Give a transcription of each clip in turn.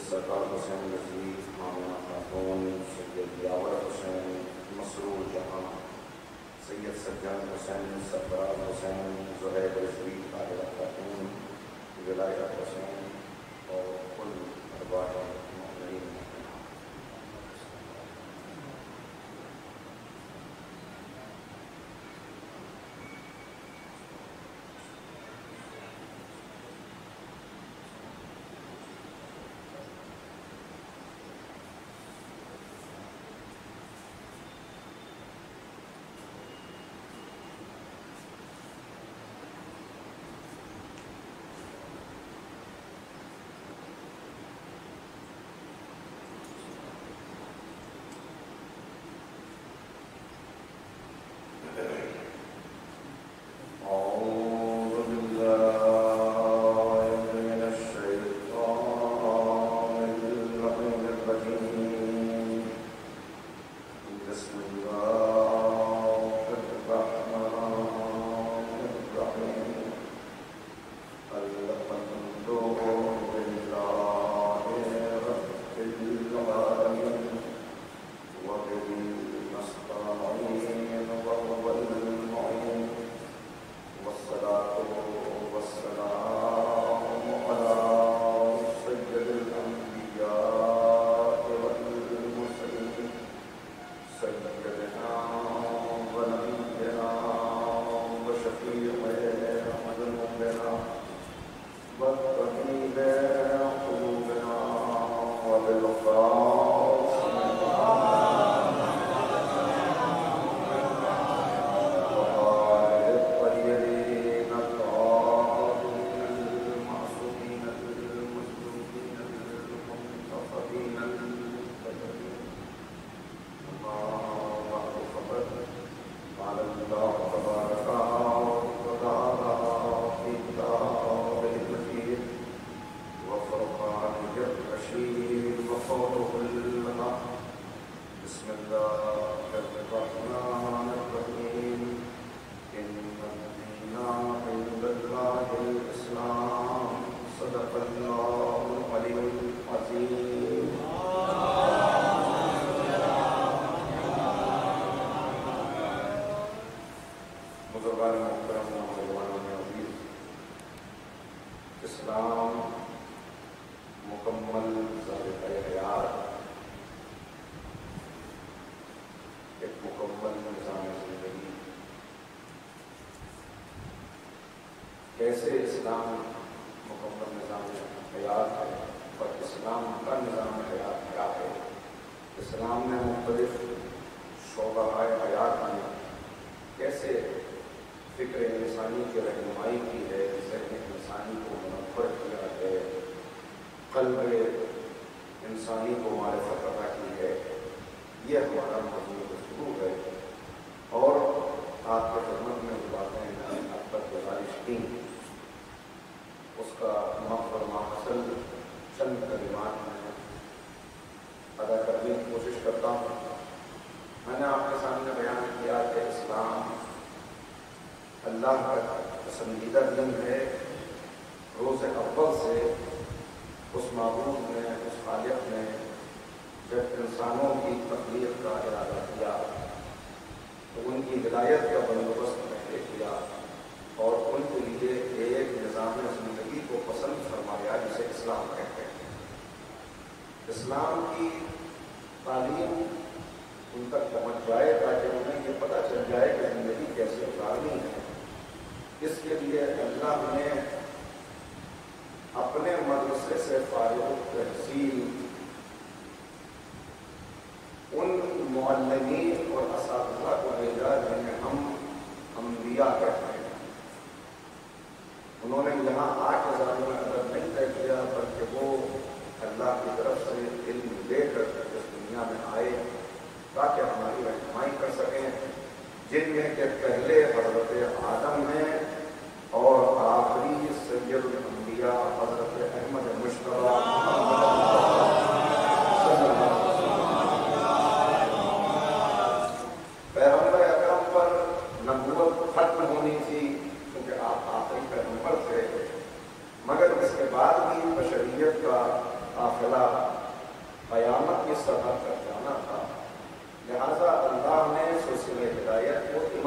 سرکار حسین رضوی، آمنہ خاتون، سید یاور حسین، مسرور جہاں، سید سجاد حسین، سرفراز حسین، زہیر رضوی، طاہرہ خاتون، ولایہ حسین اور کل ارواح المؤمنین۔ کیسے اسلام مکمل نظام حیات ہے اور اسلام کا نظام حیات کیا ہے؟ اسلام نے مختلف شعبہ حیات میں کیسے فکر انسانی کی رہنمائی کی ہے، ذہن انسانی کو منور کیا ہے، قلب انسانی کو معرفت عطا کی ہے، یہ ہمارا موضوع گفتگو ہے۔ اور آپ کے خدمت میں باتیں میں اب تک گزارش کی، اس کا مفہوم حاصل چند کلمات میں ادا کرنے کی کوشش کرتا ہوں۔ میں نے آپ کے سامنے بیان کیا کہ اسلام اللہ کا پسندیدہ دین ہے۔ روز اول سے اس معبود نے، اس خالق نے جب انسانوں کی تخلیق کا ارادہ کیا تو ان کی ہدایت کا بندوبست پہلے کیا اور ان کے لیے ایک نظام زندگی کو پسند فرمایا جسے اسلام کہتے ہیں۔ اسلام کی تعلیم ان تک پہنچ جائے تاکہ انہیں یہ پتہ چل جائے کہ زندگی کیسے گزارنی ہے۔ اس کے لیے اللہ نے اپنے مدرسے سے فارغ التحصیل ان معلمین اور اساتذہ کو بھیجا جنہیں ہم انبیاء کہتے ہیں۔ انہوں نے یہاں آ کے ظاہر ادب نہیں طے کیا بلکہ وہ اللہ کی طرف سے علم لے کر اس دنیا میں آئے تاکہ ہماری رہنمائی کر سکیں، جن میں کہ پہلے حضرت آدم ہیں اور آخری سید الانبیاء حضرت احمد مشتبہ پیغمبر اکرم پر نبوت ختم ہونی تھی کیونکہ آپ آخری پیغمبر تھے، مگر اس کے بعد بھی بشریت کا قافلہ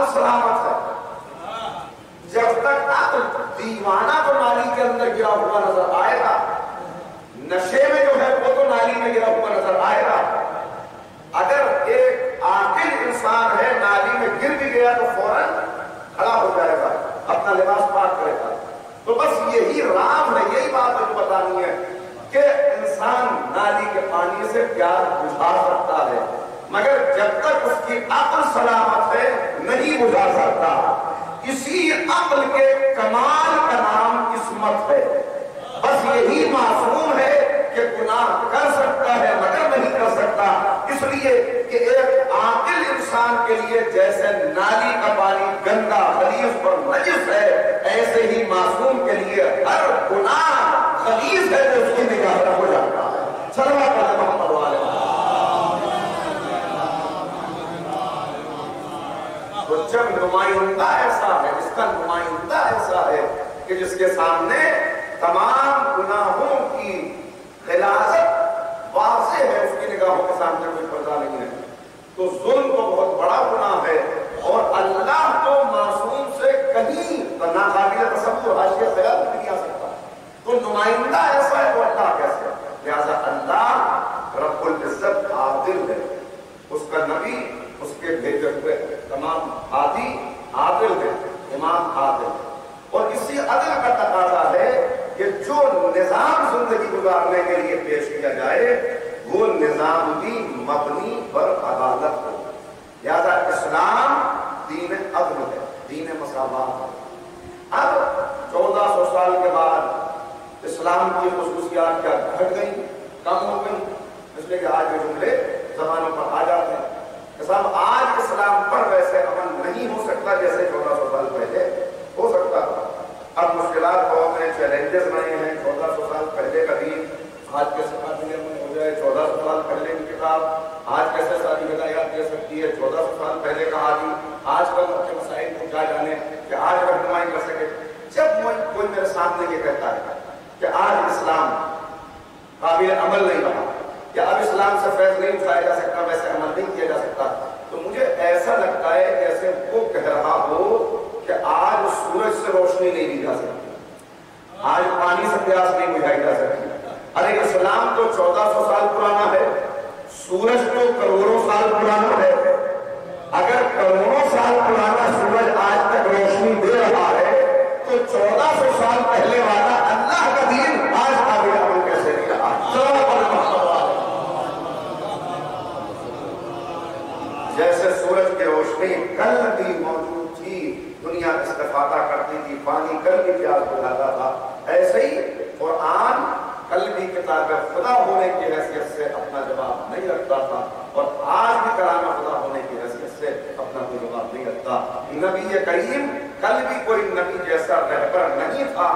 عقل سلامت ہے. جب تک عقل دیوانہ تو نالی کے اندر گرا ہوا نظر آئے گا, نشے میں جو ہے وہ تو نالی میں گرا ہوا نظر آئے گا. اگر ایک عاقل انسان ہے نالی میں گر بھی گیا تو فوراً کھڑا ہو جائے گا, اپنا لباس پاک کرے گا. تو بس یہی رام ہے, یہی بات مجھے بتانی ہے کہ انسان نالی کے پانی سے پیاس بجھا سکتا ہے, مگر جب تک اس کی عقل سلامت ہے نہیں بجھا سکتا. اسی عقل کے کمال کا نام عصمت ہے. بس یہی معصوم ہے کہ گناہ کر سکتا ہے مگر نہیں کر سکتا, اس لیے کہ ایک عاقل انسان کے لیے جیسے نالی کا پانی گندا خلیص اور نجس ہے, ایسے ہی معصوم کے لیے ہر گناہ خلیص ہے جو اس کی نگاہ میں ہو جاتا ہے. صلوات علی محمد و آل محمد. تو جب نمائندہ ایسا ہے, جس کا نمائندہ ایسا ہے کہ جس کے سامنے تمام گناہوں کی غلاظت واضح ہے, اس کی نگاہوں کے سامنے کوئی پردہ نہیں ہے, تو ظلم تو بہت بڑا گناہ ہے. اور اللہ تو معصوم سے کہیں ناقابل تصور حاشیہ خیال نہیں آ سکتا. تو نمائندہ ایسا ہے تو اللہ کیسے؟ لہذا اللہ رب العزت عادل ہے, اس کا نبی اس کے بھیجے ہوئے تمام ہادی عادل ہے, امام عادل ہے. اور اسی عدل کا تقاضا ہے کہ جو نظام زندگی گزارنے کے لیے پیش کیا جائے وہ نظام بھی مبنی پر عدالت ہو. لہذا اسلام دین عدل ہے, دین مساوات ہے. اب 1400 سال کے بعد اسلام کی خصوصیات کیا گھٹ گئی, کم ہو گئی, اس لیے کہ آج یہ جملے زبانوں پر آ جاتے ہیں کہ صاحب آج اسلام پر ویسے عمل نہیں ہو سکتا جیسے 1400 سال پہلے ہو سکتا تھا. اب مشکلات بہت ہیں, چیلنجز نئے ہیں. 1400 سال پہلے کا دین آج کیسے قابل عمل ہو جائے, 1400 سال پہلے کی کتاب آج کیسے ساری ہدایات دے سکتی ہے, 1400 سال پہلے کا حاجی آج کل کے مسائل کو کیا جانے کہ آج رہنمائی کر سکے. جب کوئی میرے سامنے یہ کہتا ہے کہ آج اسلام قابل عمل نہیں رہا یا اب اسلام سے فیض نہیں اٹھایا جا سکتا, ویسے عمل نہیں کیا جا سکتا, تو مجھے ایسا لگتا ہے جیسے وہ کہہ رہا ہو کہ آج سورج سے روشنی نہیں لی جا سکتی, آج پانی سے پیاس نہیں بجھائی جا سکتی. ارے اسلام تو 1400 سال پرانا ہے, سورج تو کروڑوں سال پرانا ہے. اگر کروڑوں سال پرانا سورج آج تک روشنی دے رہا ہے تو 1400 سال پہلے والا اللہ کا دین آج قابل عمل کیسے نہیں رہا؟ جیسے سورج کی روشنی کل بھی موجود تھی, دنیا استفادہ کرتی تھی, پانی کل بھی پیاس بجھاتا تھا, ایسے ہی قرآن کل بھی کتاب خدا ہونے کی حیثیت سے اپنا جواب نہیں رکھتا تھا, اور آج بھی کلام خدا ہونے کی حیثیت سے اپنا کوئی جواب نہیں رکھتا. نبی کریم کل بھی کوئی نبی جیسا رہبر نہیں تھا,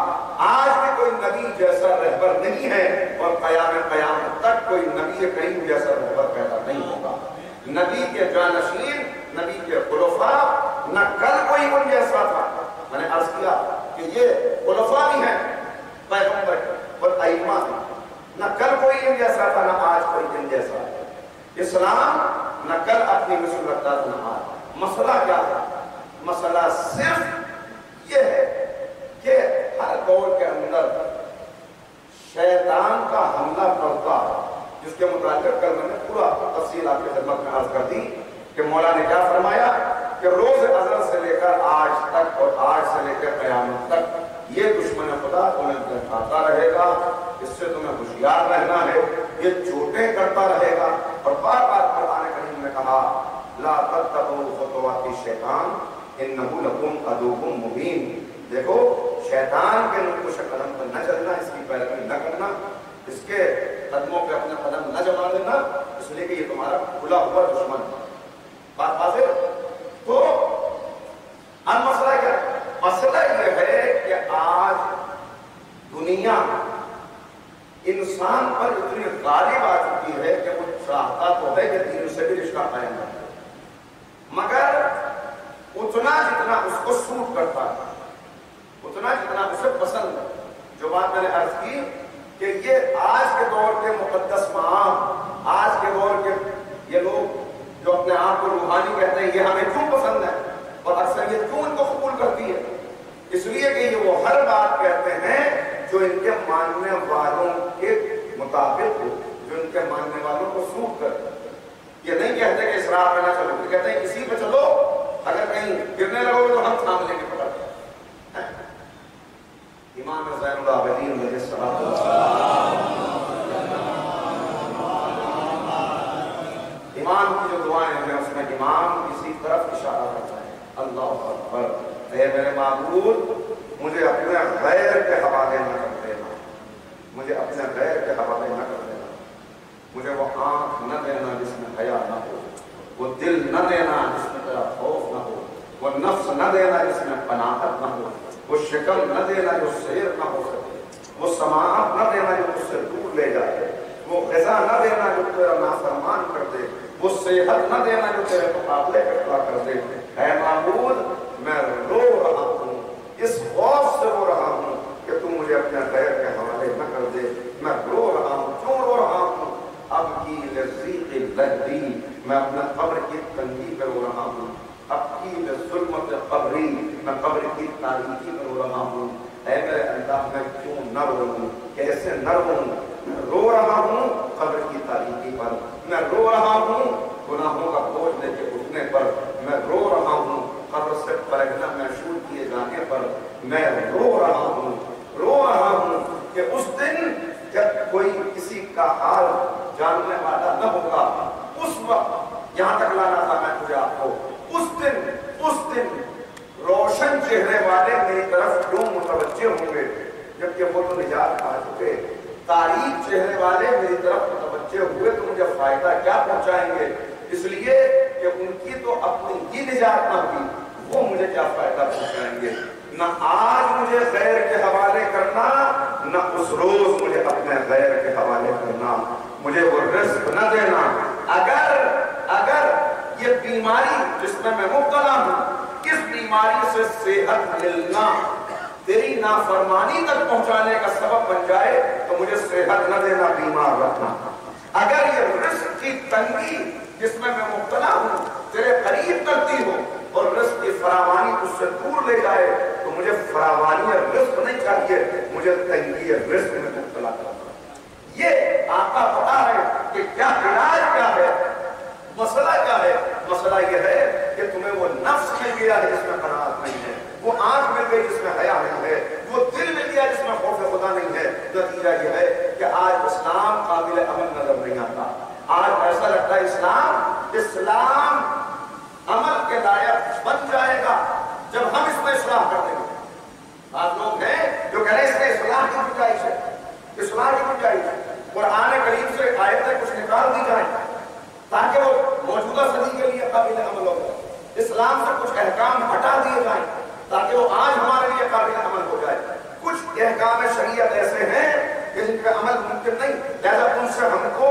آج بھی کوئی نبی جیسا رہبر نہیں ہے, اور قیامت تک کوئی نبی کریم جیسا رہبر پیدا نہیں ہوگا. نبی کے جانشین, نبی کے خلفاء, نہ کل کوئی ان جیسا تھا. میں نے عرض کیا کہ یہ خلفاء بھی ہیں پیغمبر اور ائمہ بھی, نہ کل کوئی ان جیسا تھا نہ آج کوئی ان جیسا ہے. اسلام نہ کل اپنی مثل رکھتا تھا نہ آج. مسئلہ کیا تھا؟ مسئلہ صرف یہ ہے کہ ہر دور کے اندر شیطان کا حملہ پڑتا, جس کے متعلق کل میں نے پورا تفصیل آپ کی خدمت میں عرض کر دی کہ مولا نے کیا فرمایا کہ روز ازل سے لے کر آج تک اور آج سے لے کر قیامت تک یہ دشمن خدا تمہیں دکھاتا رہے گا, اس سے تمہیں ہوشیار رہنا ہے, یہ چوٹیں کرتا رہے گا. اور بار بار قرآن کریم نے کہا لا تتبعوا خطوات الشیطان انہ لکم عدو مبین. دیکھو شیطان کے نقش قدم پر نہ چلنا, اس کی پیروی نہ کرنا, اس کے قدموں پہ اپنا قدم نہ جما دینا, اس لیے کہ یہ تمہارا کھلا ہوا دشمن ہے. بات واضح. تو اب مسئلہ کیا ہے؟ مسئلہ یہ ہے کہ آج دنیا انسان پر اتنی غالب آ چکی ہے کہ وہ چاہتا تو ہے کہ دین سے بھی رشتہ قائم کرے, مگر اتنا جتنا اس کو سوٹ کرتا ہے, اتنا جتنا اسے پسند ہے. جو بات میں نے عرض کی کہ یہ آج کے دور کے مقدس مقام, آج کے دور کے یہ لوگ جو اپنے آپ کو روحانی کہتے ہیں, یہ ہمیں کیوں پسند ہے, اور اس لیے کہ یہ وہ ہر بات کہتے ہیں جو ان کے ماننے والوں کے مطابق ہو، جو ان کے ماننے والوں کو سوٹ کرے۔ یہ نہیں کہتے کہ اسراف میں نہ چلو، یہ کہتے ہیں اسی پہ چلو، اگر کہیں گرنے لگو تو ہم تھام لیں گے پکڑ کے۔ امام زین العابدین علیہ السلام، امام کی جو دعائیں ہیں اس میں امام کسی طرف اشارہ کرتا ہے، اللہ اکبر، اے میرے معبود مجھے اپنے غیر کے حوالے نہ کر دینا، مجھے اپنے غیر کے حوالے نہ کر دینا، مجھے وہ آنکھ نہ دینا جس میں حیا نہ ہو، وہ دل نہ دینا جس میں تیرا خوف نہ ہو، وہ نفس نہ دینا جس میں قناعت نہ ہو، وہ شکل نہ دینا جو سیر نہ ہو سکے، وہ سماعت نہ دینا جو اس سے دور لے جائے، وہ غذا نہ دینا جو تیرا نافرمان کر دے، وہ صحت نہ دینا جو تیرے مقابلے پہ کھڑا کر دے۔ اے معبود میں رو رہا ہوں، اس خوف سے رو رہا ہوں کہ تم مجھے اپنے غیر کے حوالے نہ کر دے، میں رو رہا ہوں، کیوں رو رہا ہوں؟ اب کی لذیذ لہری، میں اپنے قبر کی تنگی پہ رو رہا ہوں، اب کی ظلمت قبری، میں قبر کی تاریکی پہ رو رہا ہوں۔ اے میرے اللہ میں کیوں نہ رو، کیسے نہ رو؟ میں رو رہا ہوں قبر کی تاریکی پر، میں رو رہا ہوں گناہوں کا بوجھ لے کے اٹھنے پر، میں رو رہا ہوں قبر سے پلٹنا محشور کیے جانے پر، میں رو رہا ہوں کہ اس دن جب کوئی کسی کا حال جاننے والا نہ ہوگا، اس وقت یہاں تک لانا تھا میں مجھے آپ کو، اس دن روشن چہرے والے میری طرف کیوں متوجہ ہوں گے، جبکہ وہ تو نجات پا چکے۔ تاریخ چہرے والے میری طرف متوجہ ہوئے تو مجھے فائدہ کیا پہنچائیں گے؟ اس لیے کہ ان کی تو اپنی ہی نجات نہ ہوگی، وہ مجھے کیا فائدہ پہنچائیں گے؟ نہ آج مجھے غیر کے حوالے کرنا، نہ اس روز مجھے اپنے غیر کے حوالے کرنا، مجھے وہ رزق نہ دینا۔ اگر یہ بیماری جس میں مبتلا ہوں، اس بیماری سے صحت ملنا تیری نافرمانی تک پہنچانے کا سبب بن جائے تو مجھے صحت نہ دینا، بیمار رکھنا۔ اگر یہ رزق کی تنگی جس میں مبتلا ہوں تیرے قریب کرتی ہو اور رزق کی فراوانی اس سے دور لے جائے تو مجھے فراوانی رزق نہیں چاہیے، مجھے تنگی رزق میں مبتلا کرنا۔ یہ آقا پتا ہے کہ کیا علاج کیا ہے، مسئلہ کیا ہے؟ مسئلہ یہ ہے کہ تمہیں وہ نفس مل گیا ہے جس میں قناعت نہیں ہے، وہ آنکھ مل گئی جس میں حیا نہیں ہے، وہ دل مل گیا جس میں خوف خدا نہیں ہے۔ نتیجہ یہ ہے کہ آج اسلام قابل عمل نظر نہیں آتا، آج ایسا لگتا ہے اسلام عمل کے لائق بن جائے گا جب ہم اس میں اصلاح کر دیں گے۔ بعض لوگ ہیں جو کہہ رہے ہیں اس میں اصلاح کی گنجائش ہے، اصلاح کی گنجائش ہے، قرآن کریم سے آیتیں کچھ نکال دی جائیں تاکہ وہ موجودہ صدی کے لیے قابل عمل ہو جائے، اسلام سے کچھ احکام ہٹا دیے جائیں تاکہ وہ آج ہمارے لیے قابل عمل ہو جائے۔ کچھ احکام شریعت ایسے ہیں کہ جن پہ عمل ممکن نہیں، لہذا ان سے ہم کو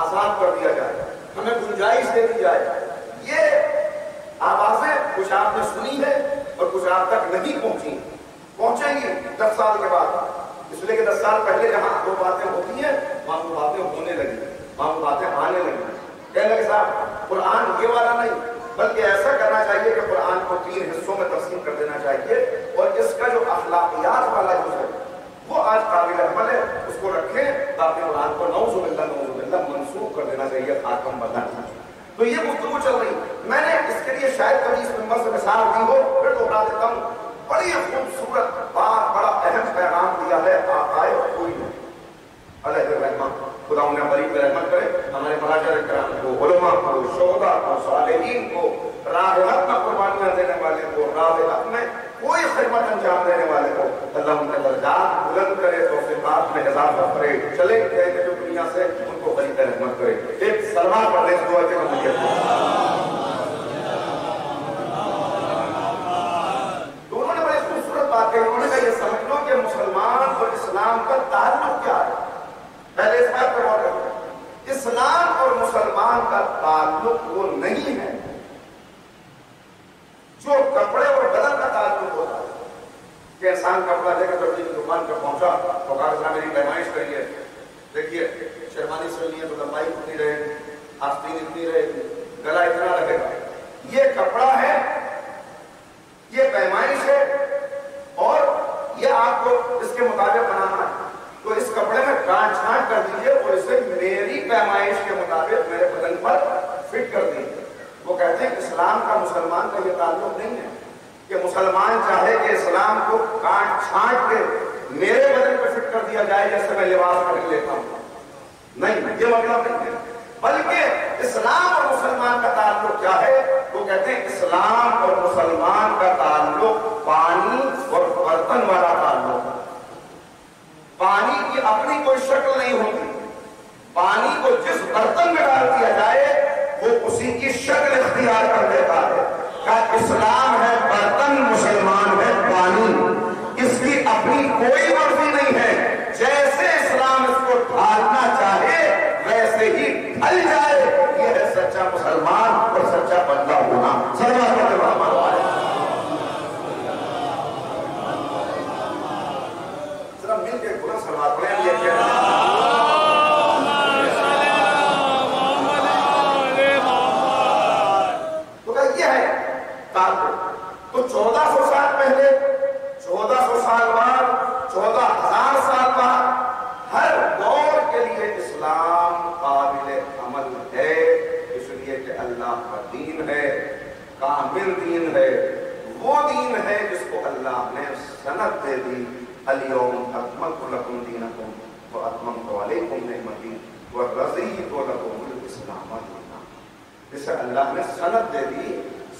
آزاد کر دیا جائے، ہمیں گنجائش دے دی جائے۔ یہ آوازیں کچھ آپ نے سنی ہے اور کچھ آپ تک نہیں پہنچیں گی 10 سال کے بعد، اس لیے کہ 10 سال پہلے جہاں وہ باتیں ہوتی ہیں وہاں وہ باتیں ہونے لگی، وہاں وہ باتیں آنے لگی۔ کہنے لگے صاحب قرآن یہ والا نہیں، بلکہ ایسا کرنا چاہیے کہ قرآن کو 3 حصوں میں تقسیم کر دینا چاہیے، اور اس کا جو اخلاقیات والا جو ہے وہ آج قابل عمل ہے، اس کو رکھیں تاکہ قرآن کو نعوذ باللہ منسوخ کر دینا چاہیے، خاتم بدلنا چاہیے۔ تو یہ گفتگو چل رہی، میں نے اس کے لیے شاید کبھی اس ممبر سے مثال دی ہو، پھر دوہرا دیتا ہوں۔ بڑی خوبصورت بات، بڑا اہم پیغام دیا ہے آقائے کوئی علیہ الرحمہ، خدا انہیں بری پہ رحمت کرے، ہمارے مہاجر کرام کو، علماء کو، شہداء کو، صالحین کو، راہ حق میں قربانیاں دینے والے کو، راہ حق میں کوئی خدمت انجام دینے والے کو اللہ ان کے درجات بلند کرے، توفیقات میں اضافہ کرے، چلے گئے جو دنیا سے ان کو بری پہ رحمت کرے۔ ایک سلمان پڑھ لیں دعا کے مجھے دونوں نے بڑی خوبصورت بات کہی، انہوں نے کہا یہ سمجھ لو کہ مسلمان اور اسلام کا تعلق کیا ہے۔ پہلے اس بات پر غور کریں، اسلام اور مسلمان کا تعلق وہ نہیں ہے جو کپڑے اور بدن کا تعلق ہوتا ہے کہ انسان کپڑا لے کر کپڑے کی دکان پہ پہنچا تو کہا کہ میری پیمائش کریے، دیکھیے شیروانی سلنی ہے تو لمبائی اتنی رہے گی، آستین اتنی رہے گی، گلا اتنا رہے گا، یہ کپڑا ہے، یہ پیمائش ہے، اسلام کا مسلمان کا یہ تعلق نہیں ہے کہ مسلمان چاہے کہ اسلام کو کاٹ چھانٹ کے میرے بدن پہ فٹ کر دیا جائے جیسے میں لباس خرید لیتا ہوں. نہیں، یہ مطلب نہیں ہے. بلکہ اسلام اور مسلمان کا تعلق کیا ہے؟ وہ کہتے ہیں اسلام اور مسلمان کا تعلق پانی اور برتن والا تعلق ہے. پانی کی اپنی کوئی شکل نہیں ہوتی. پانی کو جس برتن میں ڈال دیا جائے وہ اسی کی شکل اختیار کر دیتا ہے. کہ اسلام ہے برتن، مسلمان ہے پانی. اس کی اپنی کوئی مرضی نہیں ہے. جیسے اسلام اس کو ڈھالنا چاہے ویسے ہی ڈھل جائے. یہ ہے سچا مسلمان اور سچا بندہ ہونا. ذرا مل کے پورا سلوات پڑھیں. یہ کیا تو 1400 سال پہلے، 1400 سال بعد، 14,000 سال بعد ہر دور کے لیے اسلام قابل عمل ہے. اس لیے کہ اللہ کا دین ہے، کامل دین ہے. وہ دین ہے جس کو اللہ نے سند دے دی. الیوم اکملت لکم دینکم واتممت علیکم نعمتی ورضیت لکم الاسلام دینا. جسے اللہ نے سند دے دی،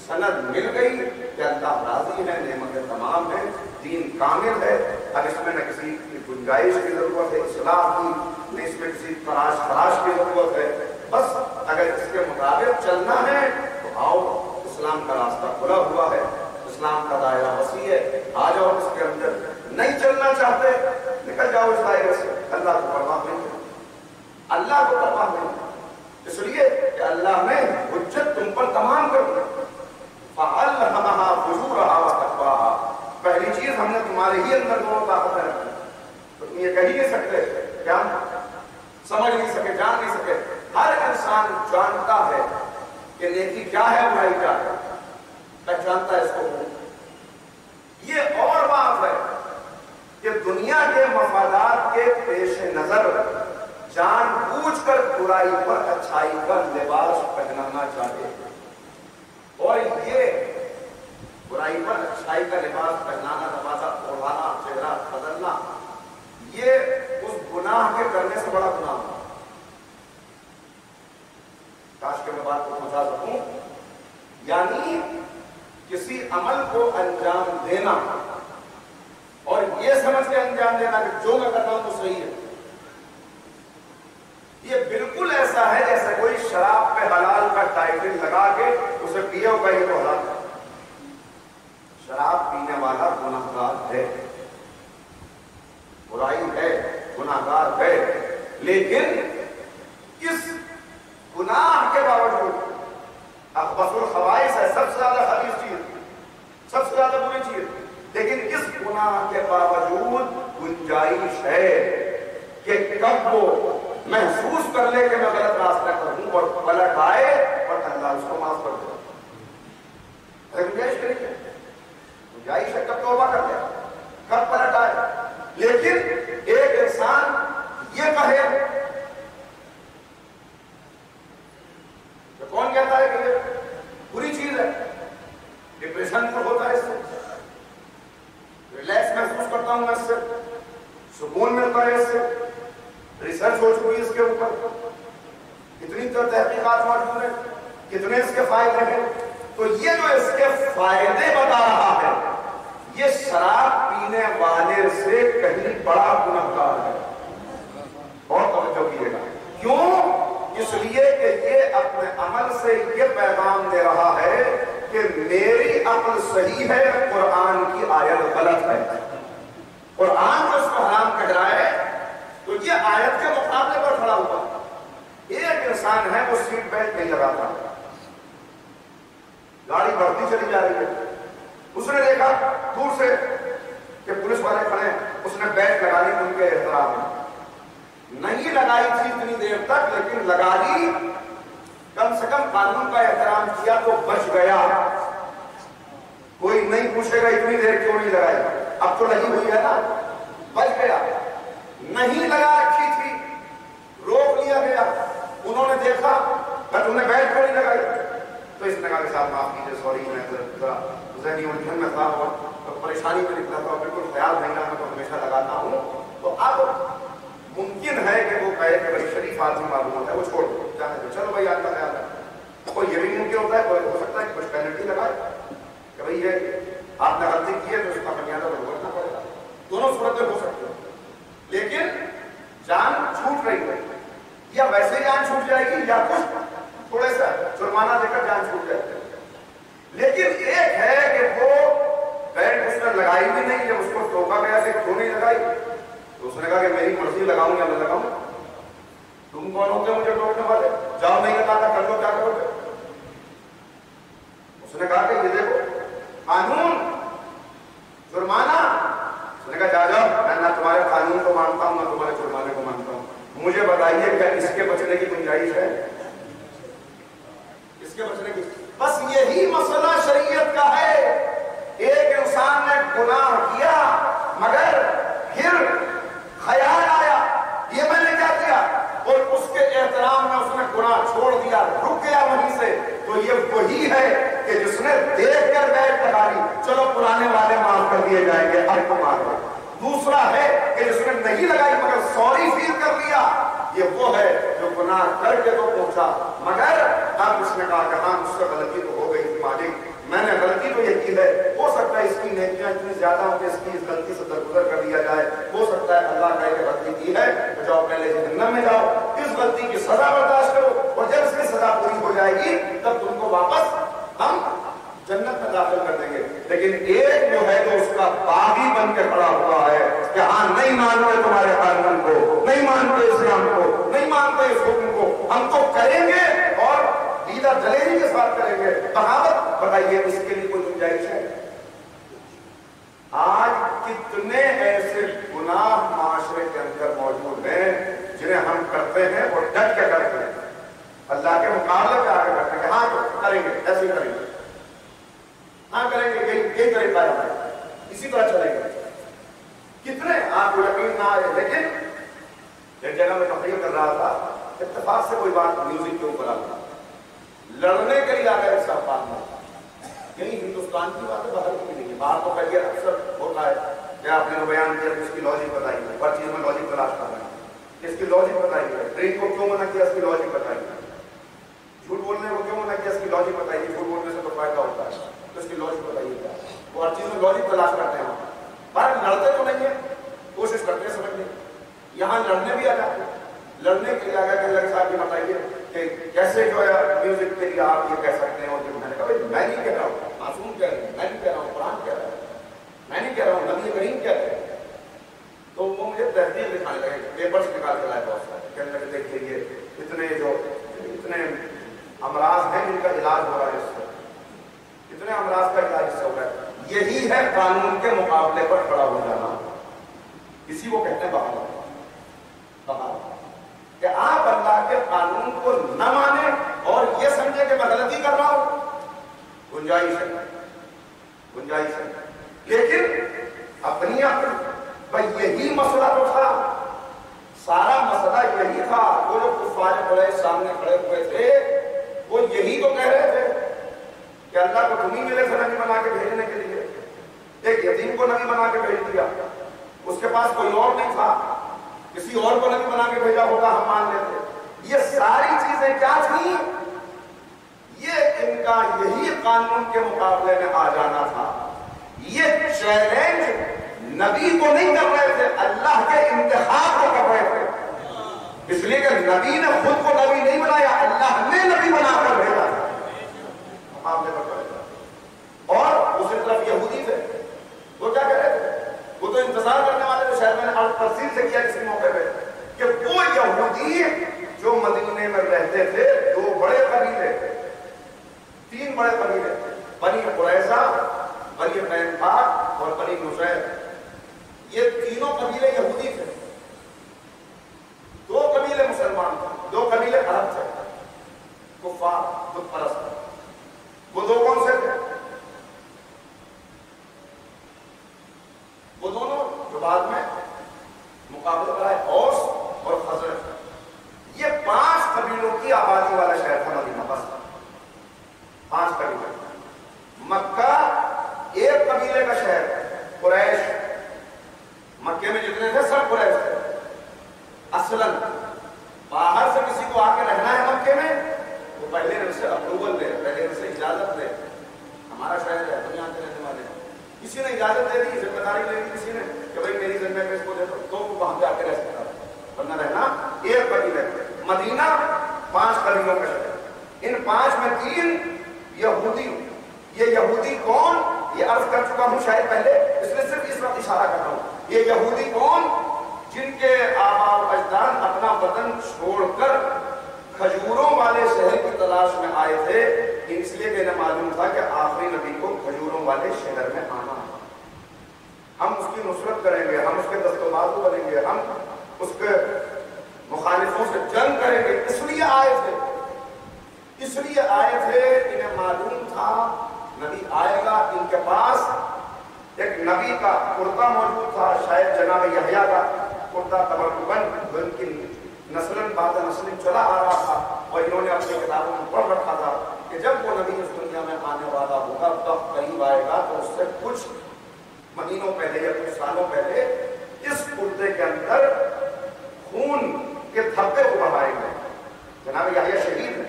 سند مل گئی کہ اللہ راضی ہے، نعمتیں تمام ہیں، دین کامل ہے. اب اس میں نہ کسی کی گنجائش کی ضرورت ہے اصلاح کی، نہ اس میں کسی تراش کی ضرورت ہے. بس اگر اس کے مطابق چلنا ہے تو آؤ، اسلام کا راستہ کھلا ہوا ہے، اسلام کا دائرہ وسیع ہے، آ جاؤ اس کے اندر. نہیں چلنا چاہتے نکل جاؤ اس دائرے سے. اللہ کو پرواہ نہیں ہے، اللہ کو پرواہ نہیں ہے. اس لیے کہ اللہ نے حجت تم پر تمام کر دی. فَعَلْهَمَهَا فُجُورَهَا وَتَقْوَاهَا. پہلی چیز ہم نے تمہارے ہی اندر دونوں طاقتیں رکھی. تو تم یہ کہہ ہی نہیں سکتے، کیا سمجھ نہیں سکے، جان نہیں سکے. ہر انسان جانتا ہے کہ نیکی کیا ہے، برائی کیا ہے، پہچانتا ہے اس کو. یہ اور بات ہے کہ دنیا کے مفادات کے پیش نظر جان بوجھ کر برائی پر اچھائی کا لباس پہنانا چاہے. اور یہ برائی پر اچھائی کا لباس پہنانا، نمازہ اوڑھانا، چہرہ بدلنا، یہ اس گناہ کے کرنے سے بڑا گناہ ہے. کاش کہ میں بات کو سمجھا سکوں. یعنی کسی عمل کو انجام دینا اور یہ سمجھ کے انجام دینا کہ جو میں کرتا ہوں تو صحیح ہے، یہ بالکل ایسا ہے جیسے کوئی شراب پہ حلال کا ٹائٹل لگا کے اسے پیے ہوگا یہ تو حلال ہے. شراب پینے والا گناہگار ہے، برائی ہے، گناہگار ہے. لیکن اس گناہ کے باوجود اخبث الخبائث ہے، سب سے زیادہ خبیث چیز، سب سے زیادہ بری چیز. لیکن اس گناہ کے باوجود گنجائش ہے کہ کب وہ محسوس کر لے کہ میں غلط راستہ کروں اور پلٹ آئے اور اللہ اس کو معاف کر دے. گنجائش کریں گے، گنجائش ہے کب توبہ کر لے، کب پلٹ آئے. لیکن ایک انسان یہ کہے کہ کون کہتا ہے کہ یہ بری چیز ہے، ڈپریشن پر ہوتا ہے، اس سے ریلیکس محسوس کرتا ہوں میں، اس سے سکون ملتا ہے، اس سے ریسرچ ہو چکی اس کے اوپر، کتنی تحقیقات موجود ہیں، کتنے اس کے فائدے ہیں. تو یہ جو اس کے فائدے بتا رہا ہے یہ شراب پینے والے سے کہیں بڑا گنہگار ہے. بہت توجہ کیے گا. کیوں؟ اس لیے کہ یہ اپنے عمل سے یہ پیغام دے رہا ہے کہ میری عقل صحیح ہے، قرآن کی آیت غلط ہے. قرآن جو اس کو حرام کہہ رہا ہے تو یہ آیت کے مقابلے پر کھڑا ہوا. ایک انسان ہے وہ سیٹ بیلٹ نہیں لگاتا، گاڑی بڑھتی چلی جا رہی ہے، اس نے دیکھا دور سے کہ پولیس والے کھڑے ہیں، اس نے بیلٹ لگا لی. ان کے احترام نہیں لگائی تھی اتنی دیر تک، لیکن لگا لی، کم سے کم قانون کا احترام کیا تو بچ گیا. کوئی نہیں پوچھے گا اتنی دیر کیوں نہیں لگائی، اب تو لگی ہوئی ہے نا، بچ گیا. نہیں لگا رکھی تھی، روک لیا گیا. انہوں نے دیکھا کہ تم نے بیلٹ کیوں نہیں لگائی، تو اس نے کہا کہ صاحب معاف کیجیے، سوری، میں ذرا ذہنی الجھن میں تھا اور پریشانی میں نکلا تھا، بالکل خیال نہیں رہا، میں تو ہمیشہ لگاتا ہوں. تو اب ممکن ہے کہ وہ کہے کہ بڑی شریف آدمی معلوم ہوتا ہے، وہ چھوڑ دو، جانے دو، چلو بھائی آپ کا خیال ہے. کوئی یہ بھی ممکن ہوتا ہے، کوئی ہو سکتا ہے کہ کچھ پینلٹی لگائے کہ بھائی یہ آپ نے غلطی کی ہے تو اس کا خمیازہ تو بھگتنا پڑے گا. دونوں صورتیں ہو سکتی ہیں. لیکن جان چھوٹ رہی ہے، یا ویسے جان چھوٹ جائے گی یا کچھ تھوڑے سا جرمانہ دے کر جان چھوٹ جائے گی. لیکن ایک ہے کہ وہ بیلٹ اس نے لگائی بھی نہیں، جب اس کو ٹوکا گیا کہ کیوں نہیں لگائی تو اس نے کہا کہ میری مرضی، لگاؤں یا نہ لگاؤں، تم کون ہوتے مجھے ٹوکنے والے، جاؤ نہیں لگاتا، کر لو کیا کرو گے. اس نے کہا کہ یہ دیکھو قانون، جرمانہ. اس نے کہا جاؤ، میں نہ تمہارے قانون کو مانتا ہوں نہ تمہارے جرمانے کو مانتا ہوں، مجھے بتائیے کیا اس کے بچنے کی گنجائش ہے؟ اس کے بچنے کی بس یہی مسئلہ شریعت کا ہے. ایک انسان نے گناہ کیا مگر پھر خیال آیا یہ میں نے کیا کیا، اور اس کے احترام میں اس نے گناہ چھوڑ دیا، رک گیا وہیں سے، تو یہ وہی ہے کہ جس نے دیکھ کر بیٹھ لگا لی، چلو پرانے والے معاف کر دیے جائیں گے، اب کو معاف کر. دوسرا ہے کہ جس نے نہیں لگائی مگر سوری فیل کر لیا، یہ وہ ہے جو گناہ کر کے تو پہنچا مگر اب اس نے کہا کہ ہاں مجھ سے غلطی تو ہو گئی تھی مالک، میں نے غلطی تو یہ کی ہے، ہو سکتا ہے اس کی نیکیاں اتنی زیادہ ہوں کہ اس کی اس غلطی سے درگزر کر دیا جائے، ہو سکتا ہے اللہ کہے کہ غلطی کی ہے تو جاؤ پہلے جہنم میں جاؤ، اس غلطی کی سزا برداشت کرو، اور جب اس کی سزا پوری ہو جائے گی تب تم کو واپس ہم جنت میں داخل کر دیں گے. لیکن ایک جو ہے جو اس کا باغی بن کے کھڑا ہوا ہے کہ ہاں نہیں مانتے تمہارے قانون کو، نہیں مانتے اسلام کو، نہیں مانتے اس حکم کو، ہم تو کریں گے اور دیدہ دلیری کے ساتھ کریں گے. بغاوت بتائیے اس کے لیے کوئی گنجائش ہے؟ آج کتنے ایسے گناہ معاشرے کے اندر موجود ہیں جنہیں ہم کرتے ہیں اور ڈٹ کے کرتے ہیں، اللہ کے مقابلے پہ آگے کرتے ہیں، ہاں تو کریں گے، ایسے ہی کریں گے، ہاں کریں گے، یہی طریقہ ہے، اسی طرح چلیں گے. کتنے آپ کو یقین نہ آئے. لیکن ایک جگہ میں تقریر کر رہا تھا، اتفاق سے کوئی بات میوزک کے اوپر آتا، لڑنے کے لیے آ گئے صاحب بات میں، یہی ہندوستان کی بات ہے، باہر کی نہیں ہے. باہر تو کہیے اکثر ہوتا ہے کہ آپ نے بیان کیا اس کی لاجک بتائیے، ہر چیز میں لاجک تلاش کر رہے ہیں، اس کی لاجک بتائیے، ڈرنک کو کیوں منع کیا اس کی لاجک بتائیے، جھوٹ بولنے کو کیوں منع کیا اس کی لاجک بتائیے، جھوٹ بولنے سے تو فائدہ ہوتا ہے تو اس کی لاجک بتائیے کیا. وہ ہر چیز میں لاجک تلاش کرتے ہیں، پر لڑتے تو نہیں ہیں، کوشش کرتے ہیں سمجھنے. یہاں لڑنے بھی آ جاتے ہیں، لڑنے کے لیے آگے کہ صاحب یہ بتائیے کہ کیسے جو ہے میوزک کے لیے آپ یہ کہہ سکتے ہیں. اور میں نے کہا میں نہیں کہہ رہا ہوں، معصوم کہہ رہے ہیں، میں نہیں کہہ رہا ہوں، قرآن کہہ رہا ہے، میں نہیں کہہ رہا ہوں، نبی کریم کہہ رہے ہیں. تو وہ مجھے تحریر دکھانے لگے، پیپرز نکال کے لائے بہت سارے، کہنے لگے دیکھیے یہ اتنے امراض ہیں جن کا علاج ہو رہا ہے، اس سے اتنے امراض کا علاج اس سے ہو رہا ہے. یہی ہے قانون کے مقابلے پر کھڑا ہو جانا، اسی کو کہتے ہیں بغاوت. کہ آپ اللہ کے قانون کو نہ مانیں اور یہ سمجھے کہ میں غلطی کر رہا ہوں، گنجائش ہے، گنجائش ہے. لیکن اپنی بھائی یہی مسئلہ تو تھا، سارا مسئلہ یہی تھا. وہ جو کفار قریش سامنے کھڑے ہوئے تھے وہ یہی تو کہہ رہے تھے کہ اللہ کو تم ہی ملے تھے نبی بنا کے بھیجنے کے لیے. ایک یتیم کو نبی بنا کے بھیج دیا، اس کے پاس کوئی اور نہیں تھا، کسی اور کو نبی بنا کے بھیجا ہوگا ہم مان لیتے. یہ ساری چیزیں کیا تھیں؟ یہ ان کا یہی قانون کے مقابلے میں آ جانا تھا. یہ چیلنج نبی کو نہیں کر رہے تھے، اللہ کے انتخاب کو کر رہے تھے. اس لیے کہ نبی نے خود کو نبی نہیں بنایا، اللہ نے نبی بنا کر بھیجا تھا مقابلے پر کھڑے تھے. اور دوسری طرف یہودی تھے، وہ کیا کہہ رہے تھے؟ وہ تو انتظار کرنے والے تھے. شاید میں نے عرض تفصیل سے کیا کسی موقع پہ کہ وہ یہودی جو مدینے میں رہتے تھے، دو بڑے قبیلے، تین بڑے قبیلے، بنی قریظہ، بنی قینقاع اور بنی نذیر. یہ تینوں قبیلے یہودی تھے. دو قبیلے مسلمان تھے، دو قبیلے عرب تھے، کفار بت پرست. وہ دو کون سے تھے؟ وہ دونوں جو بعد میں مقابلے پر آئے، اوس اور خزرج. یہ 5 قبیلوں کی آبادی والا شہر تھا مدینہ. بس فرمائی ہے۔ مکہ ایک قبیلے کا شہر ہے، قریش، مکے میں جتنے تھے سب قریش تھے۔ اصلاً باہر سے کسی کو آ کے رہنا ہے مکے میں وہ پہلے ان سے اپروول لے، پہلے ان سے اجازت لے، ہمارا شہر ہے دنیا کے رہنے والے ہیں، کسی نے اجازت دے دی، ذمہ داری لے دی کسی نے کہ بھائی میری ذمہ پہ اس کو دے دو، تو وہ وہاں پہ آ کے رہ سکتا ہے، ورنہ رہنا ایک قبیلے۔ مدینہ 5 قبیلوں کا شہر، ان 5 میں 3 یہودی۔ یہ یہودی کون؟ یہ عرض کر چکا ہوں شاید پہلے، اس لیے صرف اس وقت اشارہ کر رہا ہوں۔ یہ یہودی کون؟ جن کے آباء و اجداد اپنا وطن چھوڑ کر کھجوروں والے شہر کی تلاش میں آئے تھے، اس لیے کہ انہیں معلوم تھا کہ آخری نبی کو کھجوروں والے شہر میں آنا ہے، ہم اس کی نصرت کریں گے، ہم اس کے دست و بازو بنیں گے، ہم اس کے مخالفوں سے جنگ کریں گے، اس لیے آئے تھے، اس لیے آئے تھے۔ انہیں معلوم تھا نبی آئے گا، ان کے پاس ایک نبی کا کرتا موجود تھا، شاید جناب یحییٰ کا کرتا تبرکن، جو ان کی نسلن بعد نسلن چلا آ رہا تھا، اور انہوں نے اپنی کتابوں میں پڑھ رکھا تھا کہ جب وہ نبی اس دنیا میں آنے والا ہوگا، وقت قریب آئے گا تو اس سے کچھ مہینوں پہلے یا کچھ سالوں پہلے اس کرتے کے اندر خون کے دھبے ابھرائے گئے۔ جناب یحییٰ شہید ہے،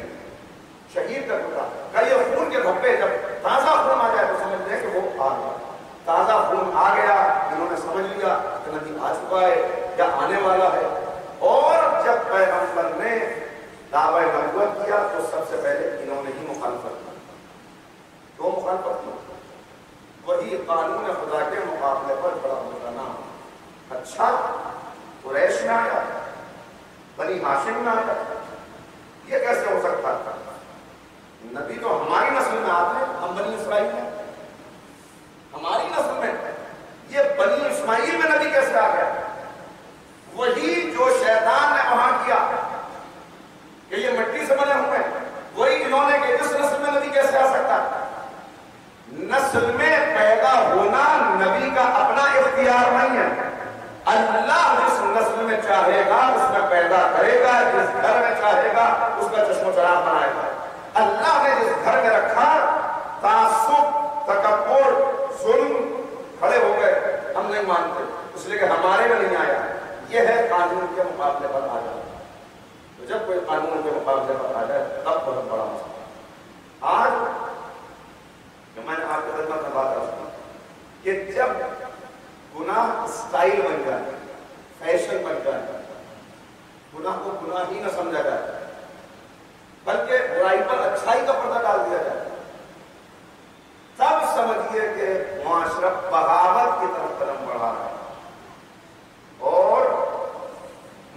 شہید کا کرتا کہ یہ خون کے دھبے جب تازہ خون آ جائے تو سمجھ لیں کہ وہ آ گیا، تازہ خون آ گیا، انہوں نے سمجھ لیا کہ نبی آ چکا ہے یا آنے والا ہے۔ اور جب پیغمبر نے دعویٰ نبوت کیا تو سب سے پہلے انہوں نے ہی مخالفت کی۔ تو مخالفت کی وہی قانون خدا کے مقابلے پر بڑا ہونا۔ اچھا قریش میں آیا، بنی ہاشم میں آیا، یہ کیسے ہو سکتا تھا؟ نبی تو ہماری نسل میں آتے ہیں، ہم بنی اسرائیل ہیں، ہماری نسل میں، یہ بنی اسماعیل میں نبی کیسے آ گیا؟ وہی جو شیطان نے وہاں کیا کہ یہ مٹی سے بنے ہوئے ہیں، وہی انہوں نے کہ اس نسل میں نبی کیسے آ سکتا ہے؟ نسل میں پیدا ہونا نبی کا اپنا اختیار نہیں ہے، اللہ جس نسل میں چاہے گا اس میں پیدا کرے گا، جس گھر میں چاہے گا اس کا چشم و چراغ بنائے گا۔ اللہ نے جس گھر میں رکھا، تعصب، تکبر، ظلم کھڑے ہو گئے، ہم نہیں مانتے، اس لیے کہ ہمارے میں نہیں آیا۔ یہ ہے قانون کے مقابلے پر آ جائے، تو جب کوئی قانون کے مقابلے پر آ جائے تب بہت بڑا مسئلہ۔ آج میں نے آپ کے خدمت میں بات رکھا کہ جب گناہ اسٹائل بن جائے، فیشن بن جائے، گناہ کو گناہ ہی نہ سمجھا جائے بلکہ برائی پر اچھائی کا پردہ ڈال دیا جائے، تب سمجھیے کہ معاشرہ بغاوت کی طرف قدم بڑھا رہا ہے اور